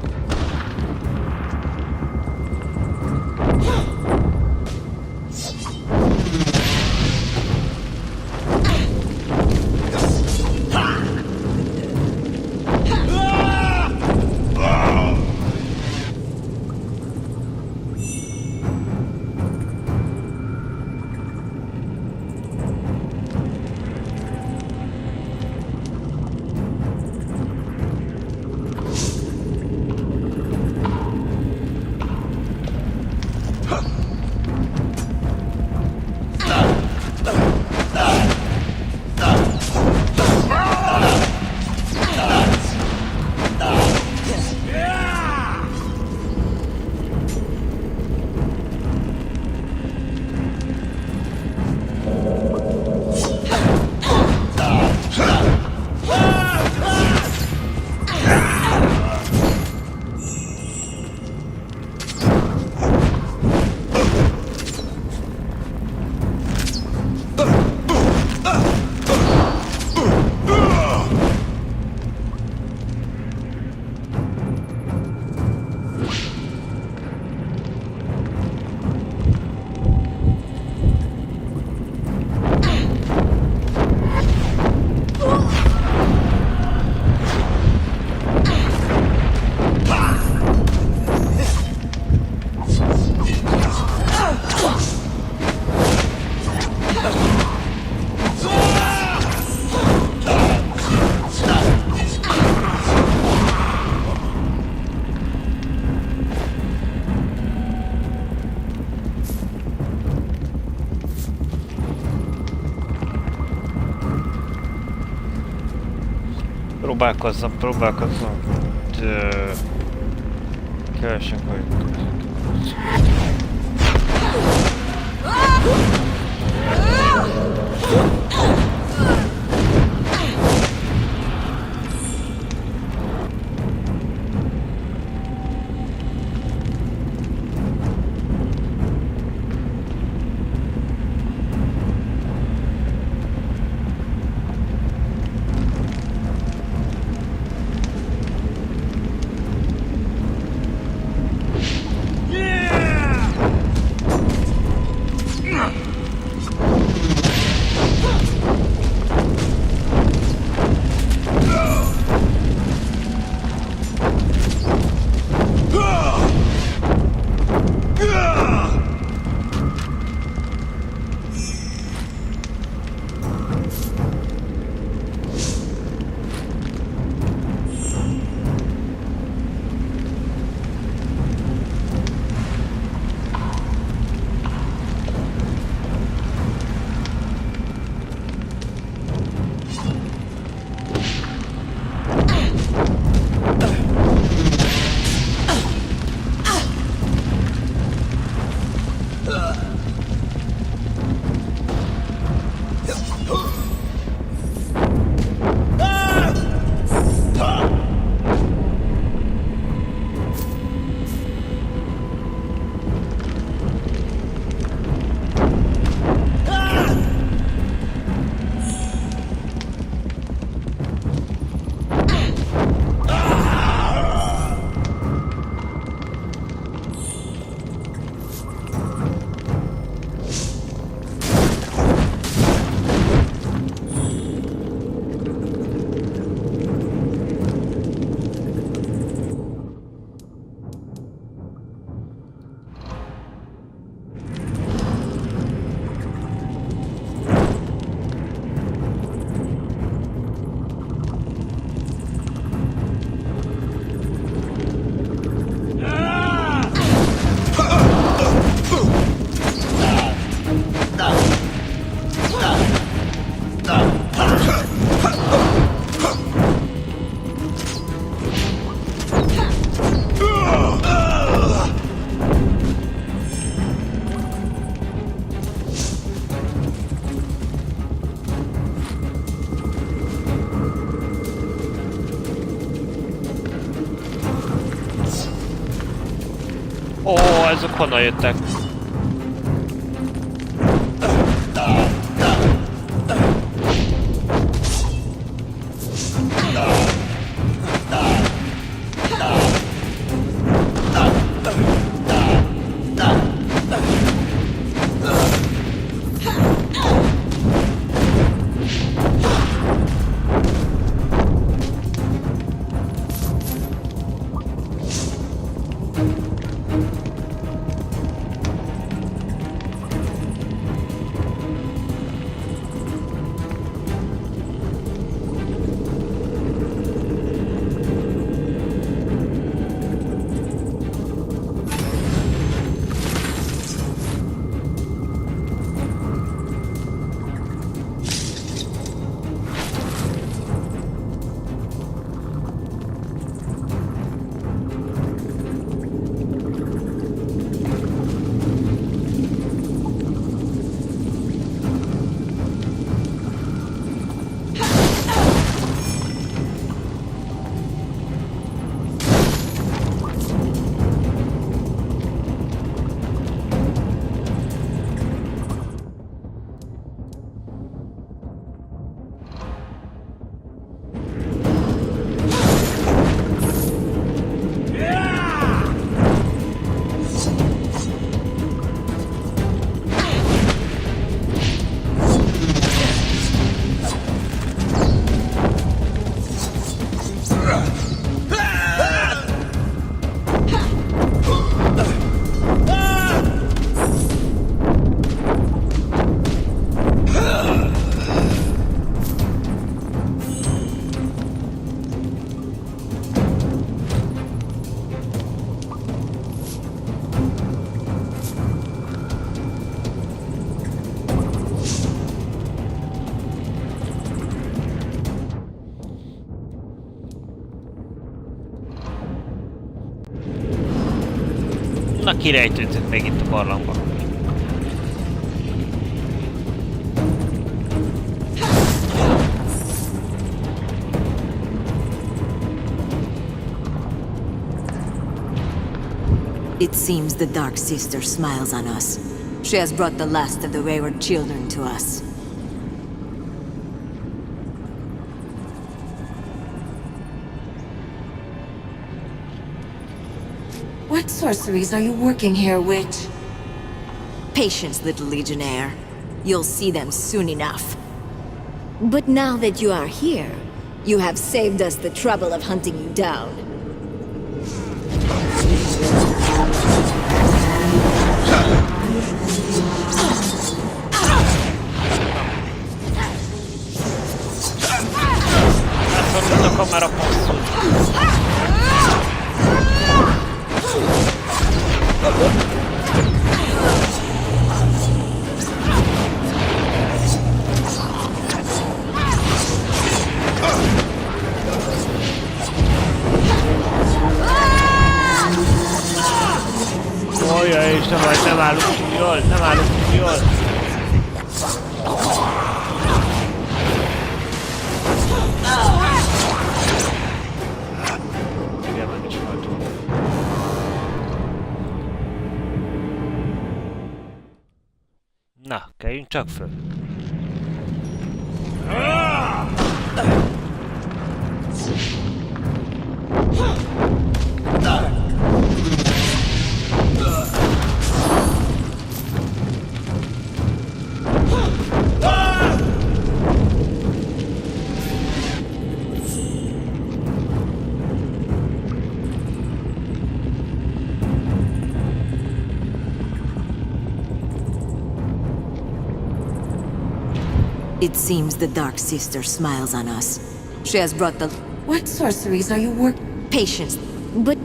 A: Próbálkozzam. Keresek, hogy... Ó, ezek honnan jöttek? Na, kirejtődtünk még itt a barlangban.
K: It seems the Dark Sister smiles on us. She has brought the last of the wayward children to us.
H: What sorceries are you working here, witch?
K: Patience, little Legionnaire. You'll see them soon enough. But now that you are here, you have saved us the trouble of hunting you down.
A: Kamera passzol. Ojjaj, és nem állunk túl jól, nem állunk túl jól. Igen, meg is voltunk. Na, kelljünk csak föl.
K: It seems the Dark Sister smiles on us. She has brought the...
H: What sorceries are you working?
K: Patience, but...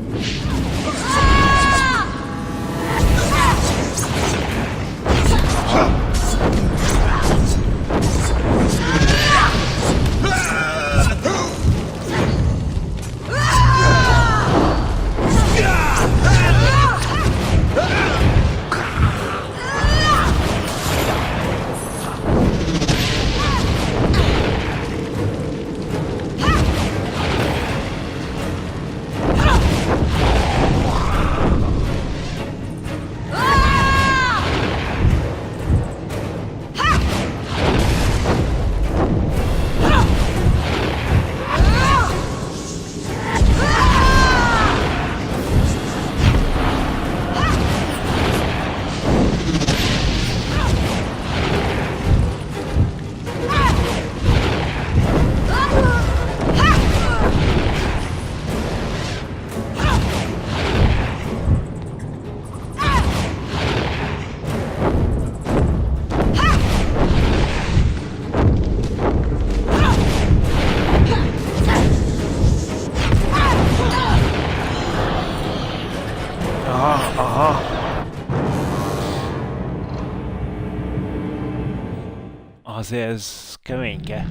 A: Azért ez keményke.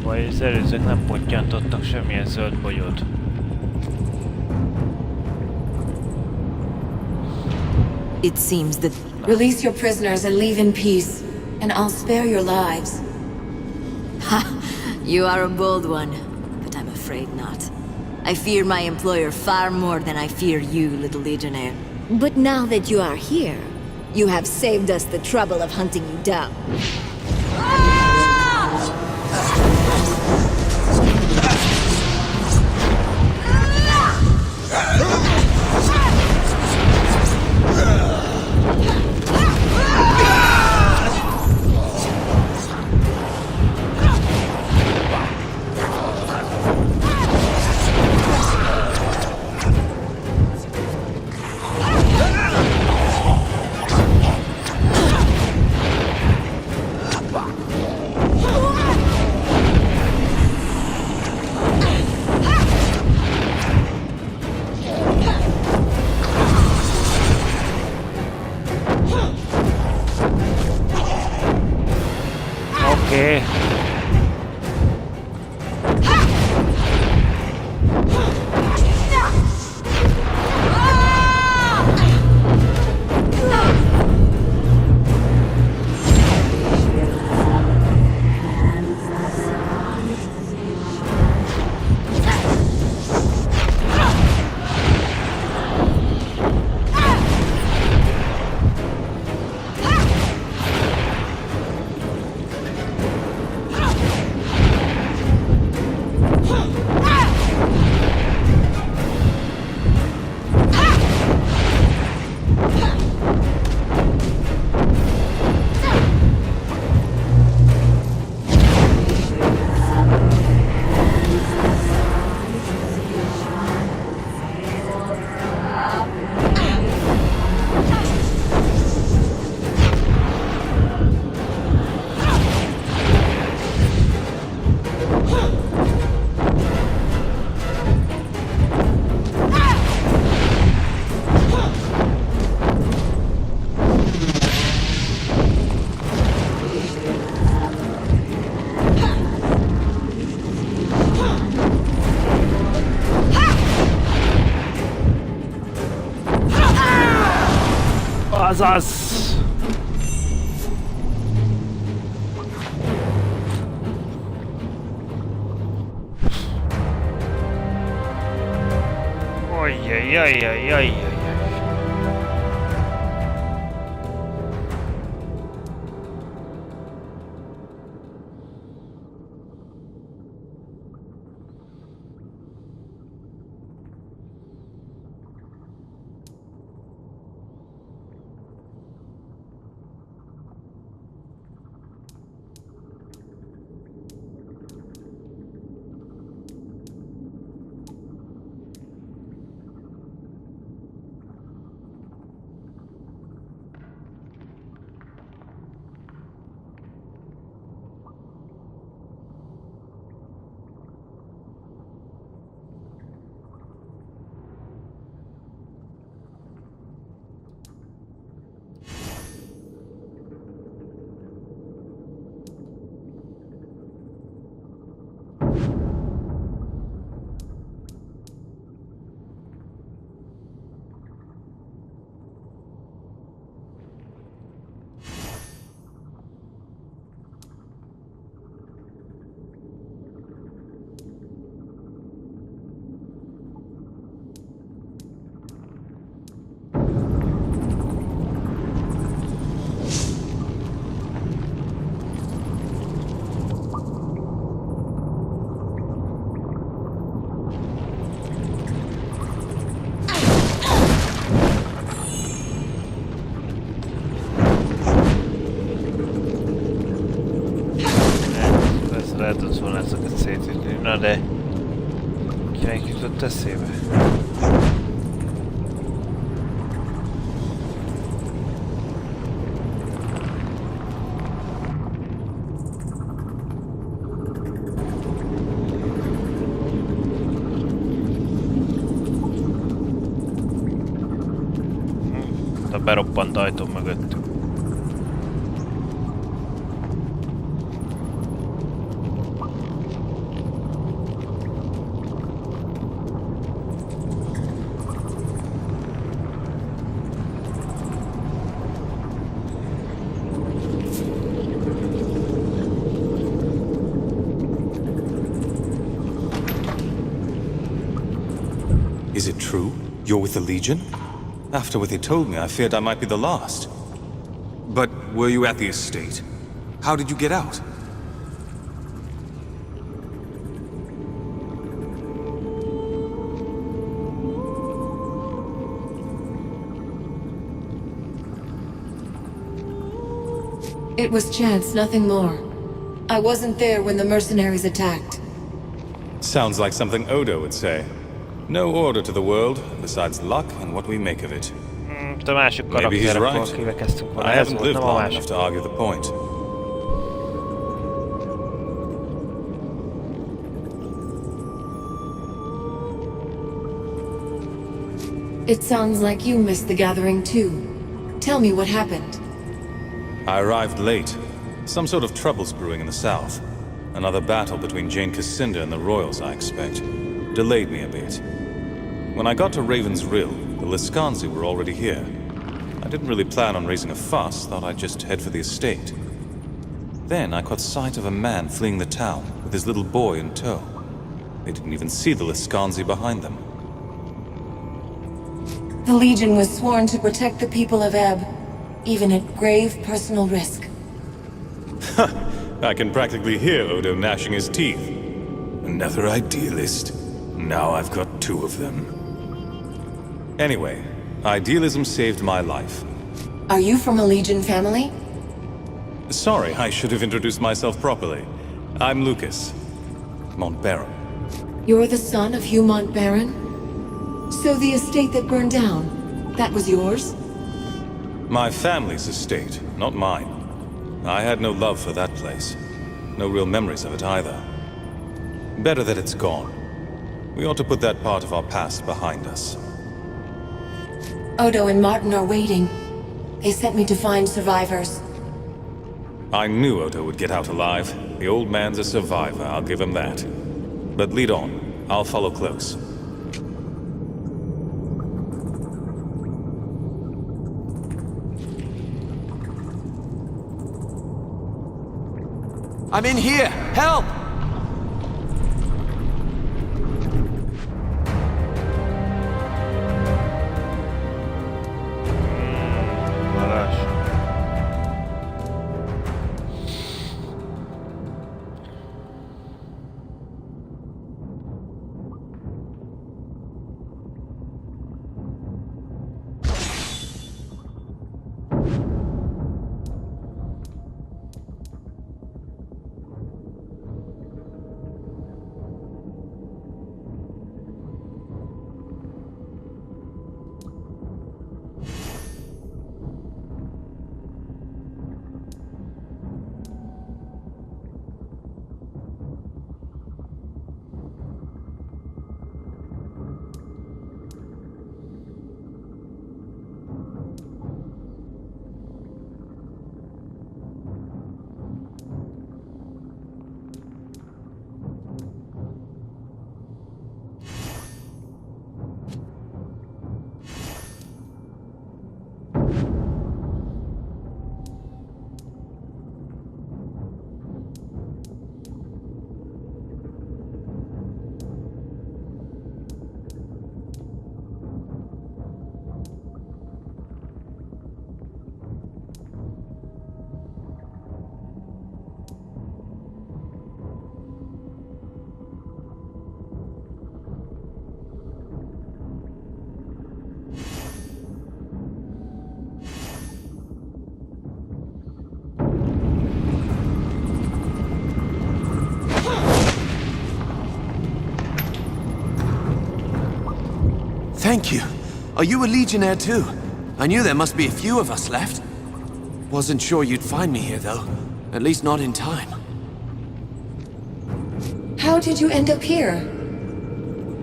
A: Vagy az előzők nem pottyantottak semmilyen zöld bogyót.
K: It seems that...
H: Release your prisoners and leave in peace, and I'll spare your lives.
K: Ha! You are a bold one, but I'm afraid not. I fear my employer far more than I fear you, little Legionnaire.
H: But now that you are here, you have saved us the trouble of hunting you down.
A: Oké. Azaz! Ojjajjajjajjajjaj. Lehetett volna ezeket szétütni, na de kinek jutott eszébe? A beroppant ajtó mögöttünk.
L: Is it true? You're with the Legion? After what they told me, I feared I might be the last.
M: But were you at the estate? How did you get out?
D: It was chance, nothing more. I wasn't there when the mercenaries attacked.
L: Sounds like something Odo would say. No order to the world, besides luck and what we make of it.
A: Maybe he's right.
L: I haven't lived long enough to argue the point.
D: It sounds like you missed the gathering too. Tell me what happened.
L: I arrived late. Some sort of trouble's brewing in the south. Another battle between Jane Cassinda and the royals, I expect. Delayed me a bit. When I got to Raven's Rill, the Liscanzi were already here. I didn't really plan on raising a fuss, thought I'd just head for the estate. Then I caught sight of a man fleeing the town, with his little boy in tow. They didn't even see the Liscanzi behind them.
H: The Legion was sworn to protect the people of Ebb, even at grave personal risk.
L: I can practically hear Odo gnashing his teeth.
F: Another idealist. Now I've got two of them.
L: Anyway, idealism saved my life.
H: Are you from a Legion family?
L: Sorry, I should have introduced myself properly. I'm Lucas, Montbaron.
H: You're the son of Hugh Montbaron? So the estate that burned down, that was yours?
L: My family's estate, not mine. I had no love for that place. No real memories of it either. Better that it's gone. We ought to put that part of our past behind us.
H: Odo and Martin are waiting. They sent me to find survivors.
L: I knew Odo would get out alive. The old man's a survivor, I'll give him that. But lead on. I'll follow close.
C: I'm in here! Help! Thank you. Are you a Legionnaire too? I knew there must be a few of us left. Wasn't sure you'd find me here though. At least not in time.
H: How did you end up here?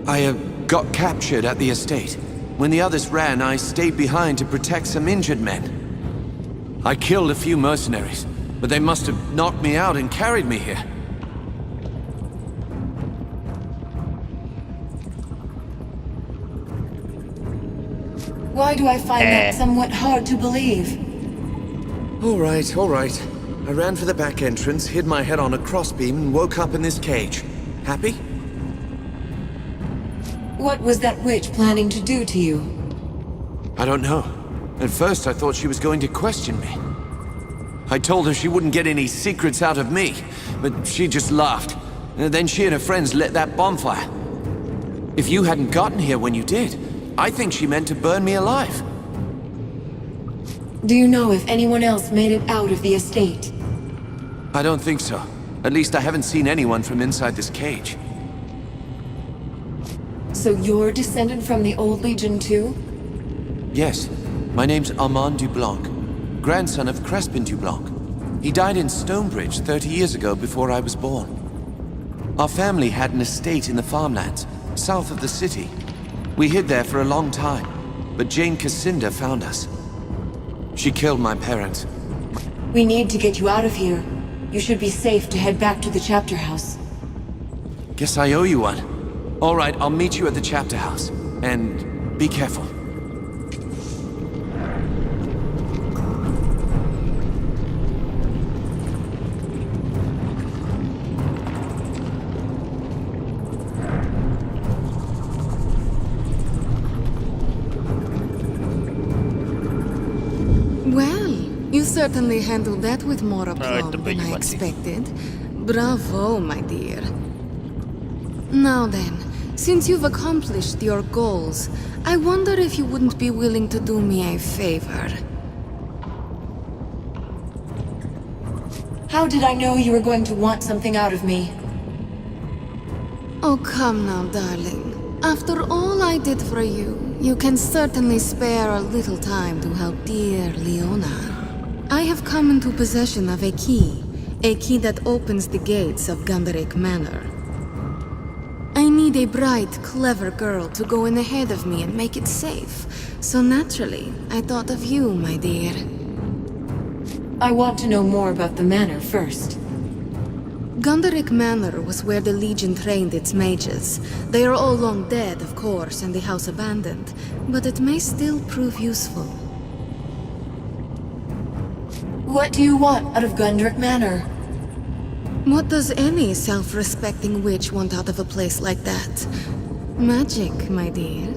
C: I got captured at the estate. When the others ran, I stayed behind to protect some injured men. I killed a few mercenaries, but they must have knocked me out and carried me here.
H: Why do I find that somewhat hard to believe?
C: All right. I ran for the back entrance, hid my head on a crossbeam, and woke up in this cage. Happy?
H: What was that witch planning to do to you?
C: I don't know. At first I thought she was going to question me. I told her she wouldn't get any secrets out of me, but she just laughed. And then she and her friends lit that bonfire. If you hadn't gotten here when you did, I think she meant to burn me alive.
H: Do you know if anyone else made it out of the estate?
C: I don't think so. At least I haven't seen anyone from inside this cage.
H: So you're descended from the old Legion too?
C: Yes. My name's Armand Dublanc, grandson of Crespin Dublanc. He died in Stonebridge 30 years ago before I was born. Our family had an estate in the farmlands, south of the city. We hid there for a long time, but Jane Cassinda found us. She killed my parents.
H: We need to get you out of here. you should be safe to head back to the chapter house.
C: Guess I owe you one. All right, I'll meet you at the chapter house. And be careful.
J: You certainly handled that with more aplomb than I expected. Bravo, my dear. Now then, since you've accomplished your goals, I wonder if you wouldn't be willing to do me a favor.
H: How did I know you were going to want something out of me?
J: Oh, come now, darling. After all I did for you, you can certainly spare a little time to help dear Leona. I have come into possession of a key that opens the gates of Gunderik Manor. I need a bright, clever girl to go in ahead of me and make it safe. So naturally, I thought of you, my dear.
H: I want to know more about the manor first.
J: Gunderik Manor was where the Legion trained its mages. They are all long dead, of course, and the house abandoned, but it may still prove useful.
H: What do you want out of Gunderik Manor?
J: What does any self-respecting witch want out of a place like that? Magic, my dear.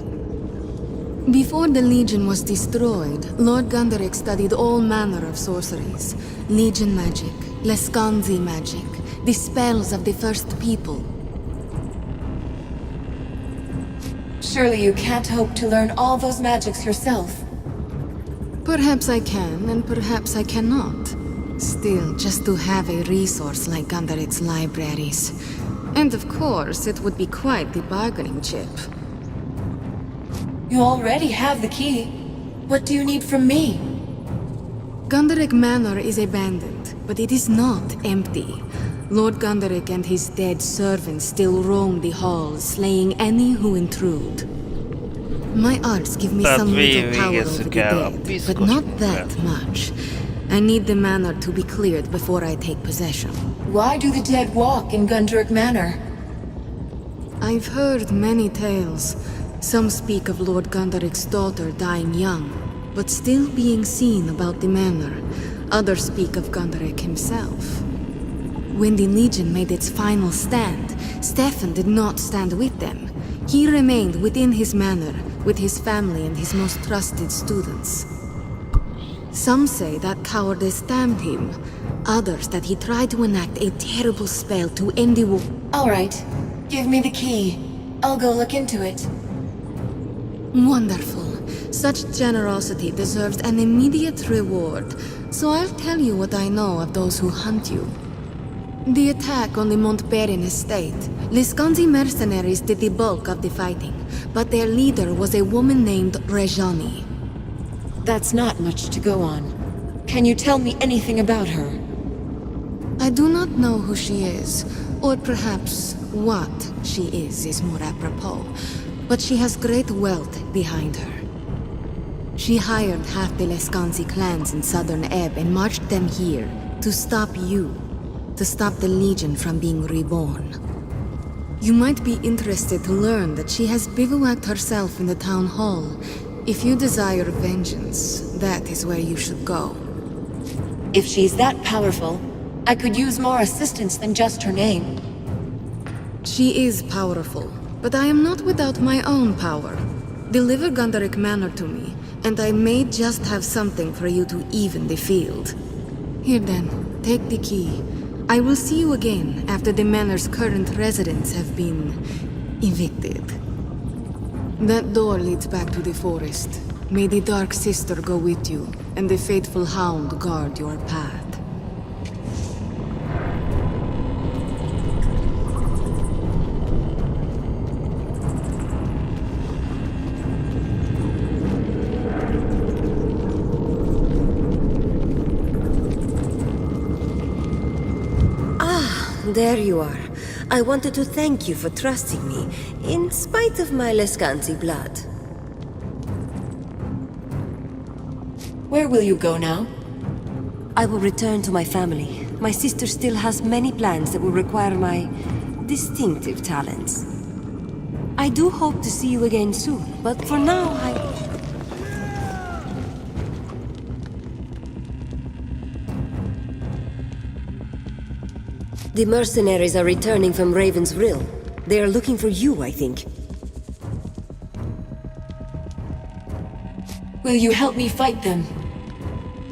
J: Before the Legion was destroyed, Lord Gunderik studied all manner of sorceries. Legion magic, Leskanzi magic, the spells of the first people.
H: Surely you can't hope to learn all those magics yourself.
J: Perhaps I can, and perhaps I cannot. Still, just to have a resource like Gunderik's libraries. And of course, it would be quite the bargaining chip.
H: You already have the key. What do you need from me?
J: Gunderik Manor is abandoned, but it is not empty. Lord Gunderik and his dead servants still roam the halls, slaying any who intrude. My arts give me some little power over the dead, but not that much. I need the manor to be cleared before I take possession.
H: Why do the dead walk in Gunderik Manor?
J: I've heard many tales. Some speak of Lord Gunderik's daughter dying young, but still being seen about the manor. Others speak of Gunderik himself. When the Legion made its final stand, Stefan did not stand with them. He remained within his manor, with his family and his most trusted students. Some say that cowardice damned him. Others that he tried to enact a terrible spell to end the war.
H: All right. Give me the key. I'll go look into it.
J: Wonderful. Such generosity deserves an immediate reward, so I'll tell you what I know of those who hunt you. The attack on the Montbarren estate, Liskanzi mercenaries did the bulk of the fighting, but their leader was a woman named Rejani.
H: That's not much to go on. Can you tell me anything about her?
J: I do not know who she is, or perhaps what she is more apropos, but she has great wealth behind her. She hired half the Leskanzi clans in southern Ebb and marched them here to stop you, to stop the Legion from being reborn. You might be interested to learn that she has bivouacked herself in the town hall. If you desire vengeance, that is where you should go.
H: If she's that powerful, I could use more assistance than just her name.
J: She is powerful, but I am not without my own power. Deliver Gunderik Manor to me, and I may just have something for you to even the field. Here then, take the key. I will see you again after the manor's current residents have been evicted. That door leads back to the forest. May the Dark Sister go with you, and the faithful hound guard your path.
H: There you are. I wanted to thank you for trusting me, in spite of my Leskanzi blood. Where will you go now? I will return to my family. My sister still has many plans that will require my distinctive talents. I do hope to see you again soon, but for now, The mercenaries are returning from Raven's Rill. They are looking for you, I think.
D: Will you help me fight them?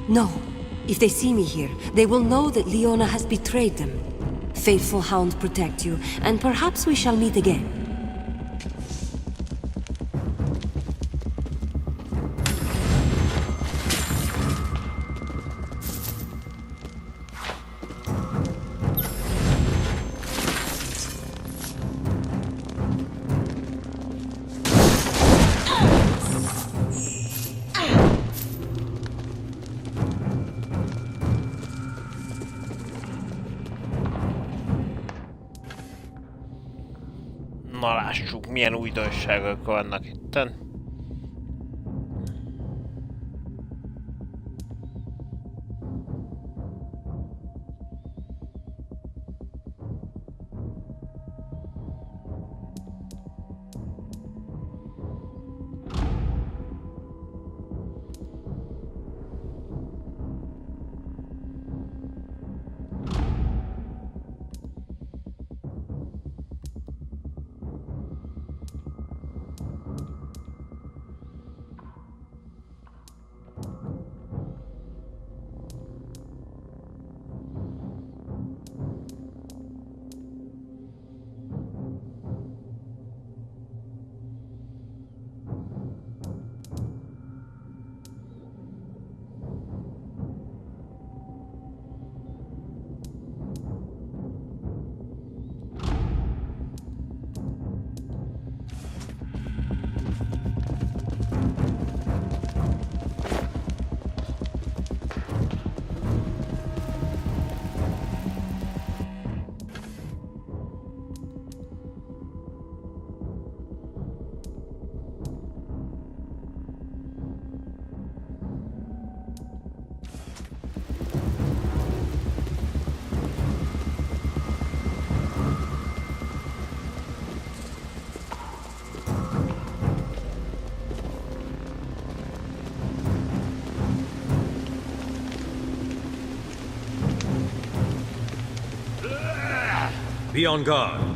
H: No. If they see me here, they will know that Leona has betrayed them. Faithful Hound protect you, and perhaps we shall meet again.
A: Na lássuk, milyen újdonságok vannak itten.
L: Be on guard.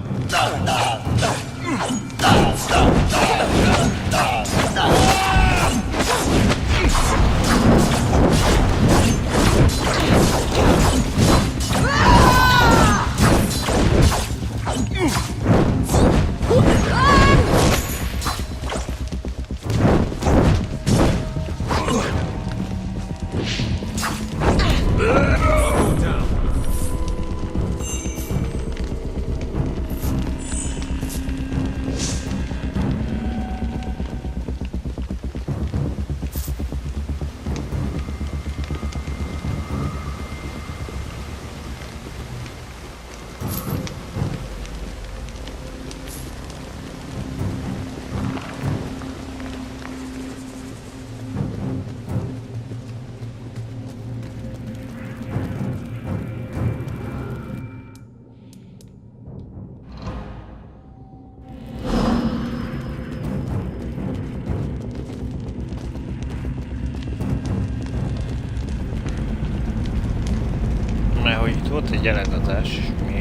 A: Volt egy eladás, mi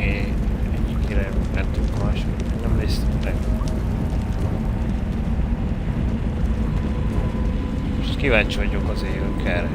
A: egyik irányba mentünk, másik nem néztünk meg. Most kíváncsi vagyok az élők erre.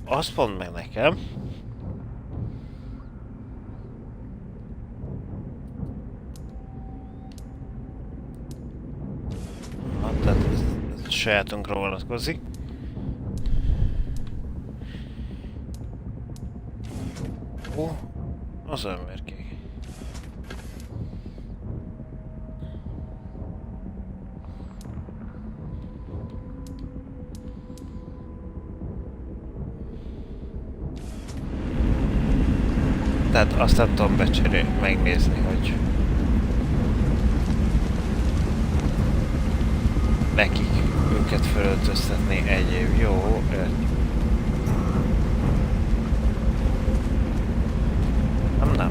A: Azt mondd meg nekem. Tehát ez a sajátunkra vonatkozik. Ó, az önmérkék. Tehát azt nem tudom megnézni, hogy nekik őket felöltöztetni egy év. Jó, nem.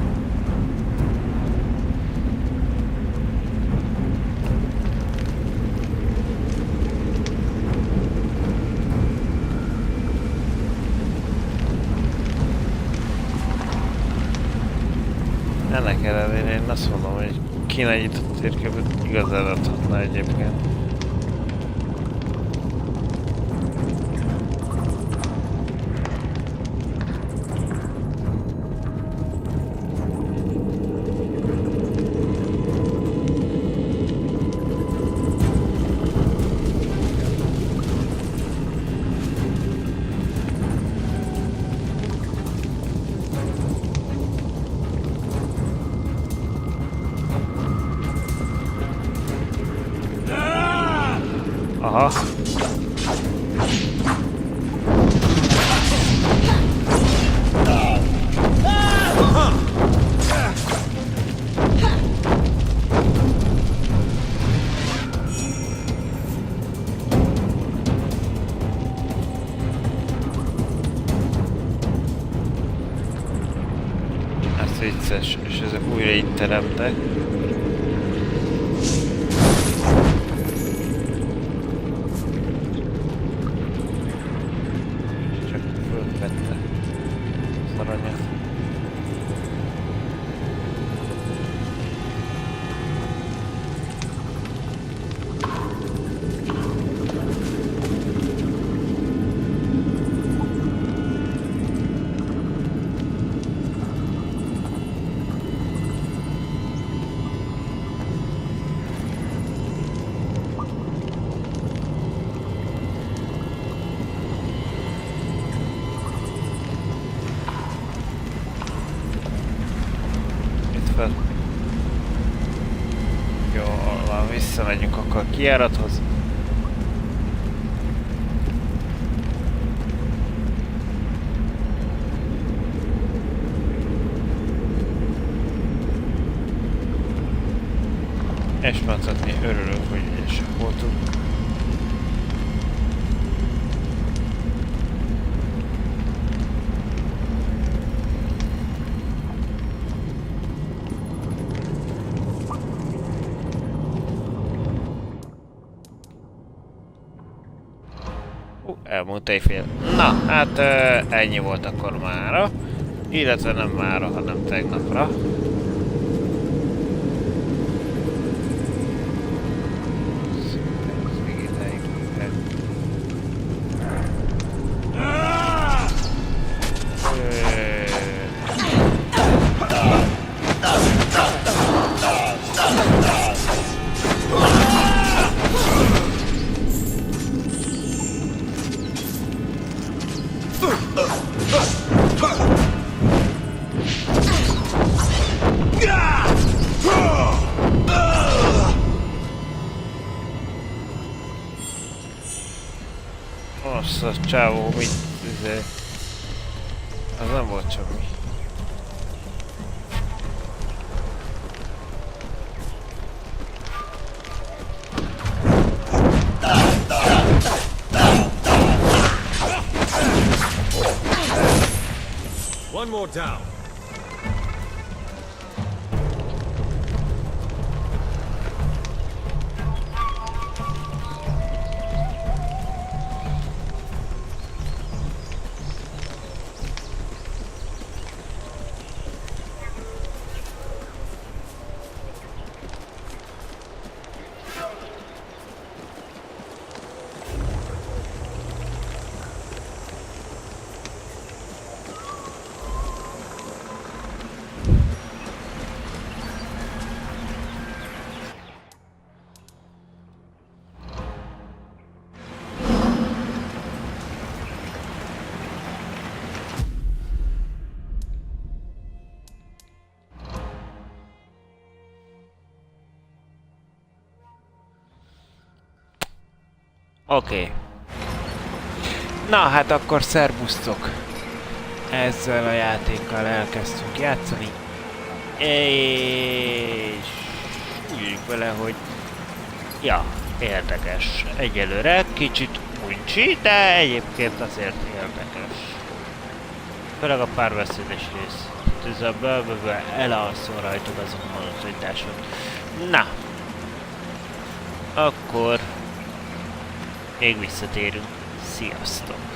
A: Ennek ellenére én azt mondom, hogy kéne nyitott térképet igazán adhatna egyébként. Aha. Ez vicces, és ezek újra így teremtek. Jó, visszamegyünk akkor a kijárathoz. És mondhatni, örülök, hogy ügyesek voltunk. Elmúlt éjfél. Na, hát ennyi volt akkor mára. Illetve nem mára, hanem tegnapra. Nosza, csávó, mit? Az nem volt semmi.
C: One more down.
A: Oké. Na hát akkor szerbusztok! Ezzel a játékkal elkezdtünk játszani. És úgy vagyunk vele, hogy ja, érdekes. Egyelőre kicsit uncsi, de egyébként azért érdekes. Főleg a párbeszédes rész. Ez a bőbőből elalszol rajtad azon a monotonitáson. Na! Akkor még visszatérünk. Sziasztok!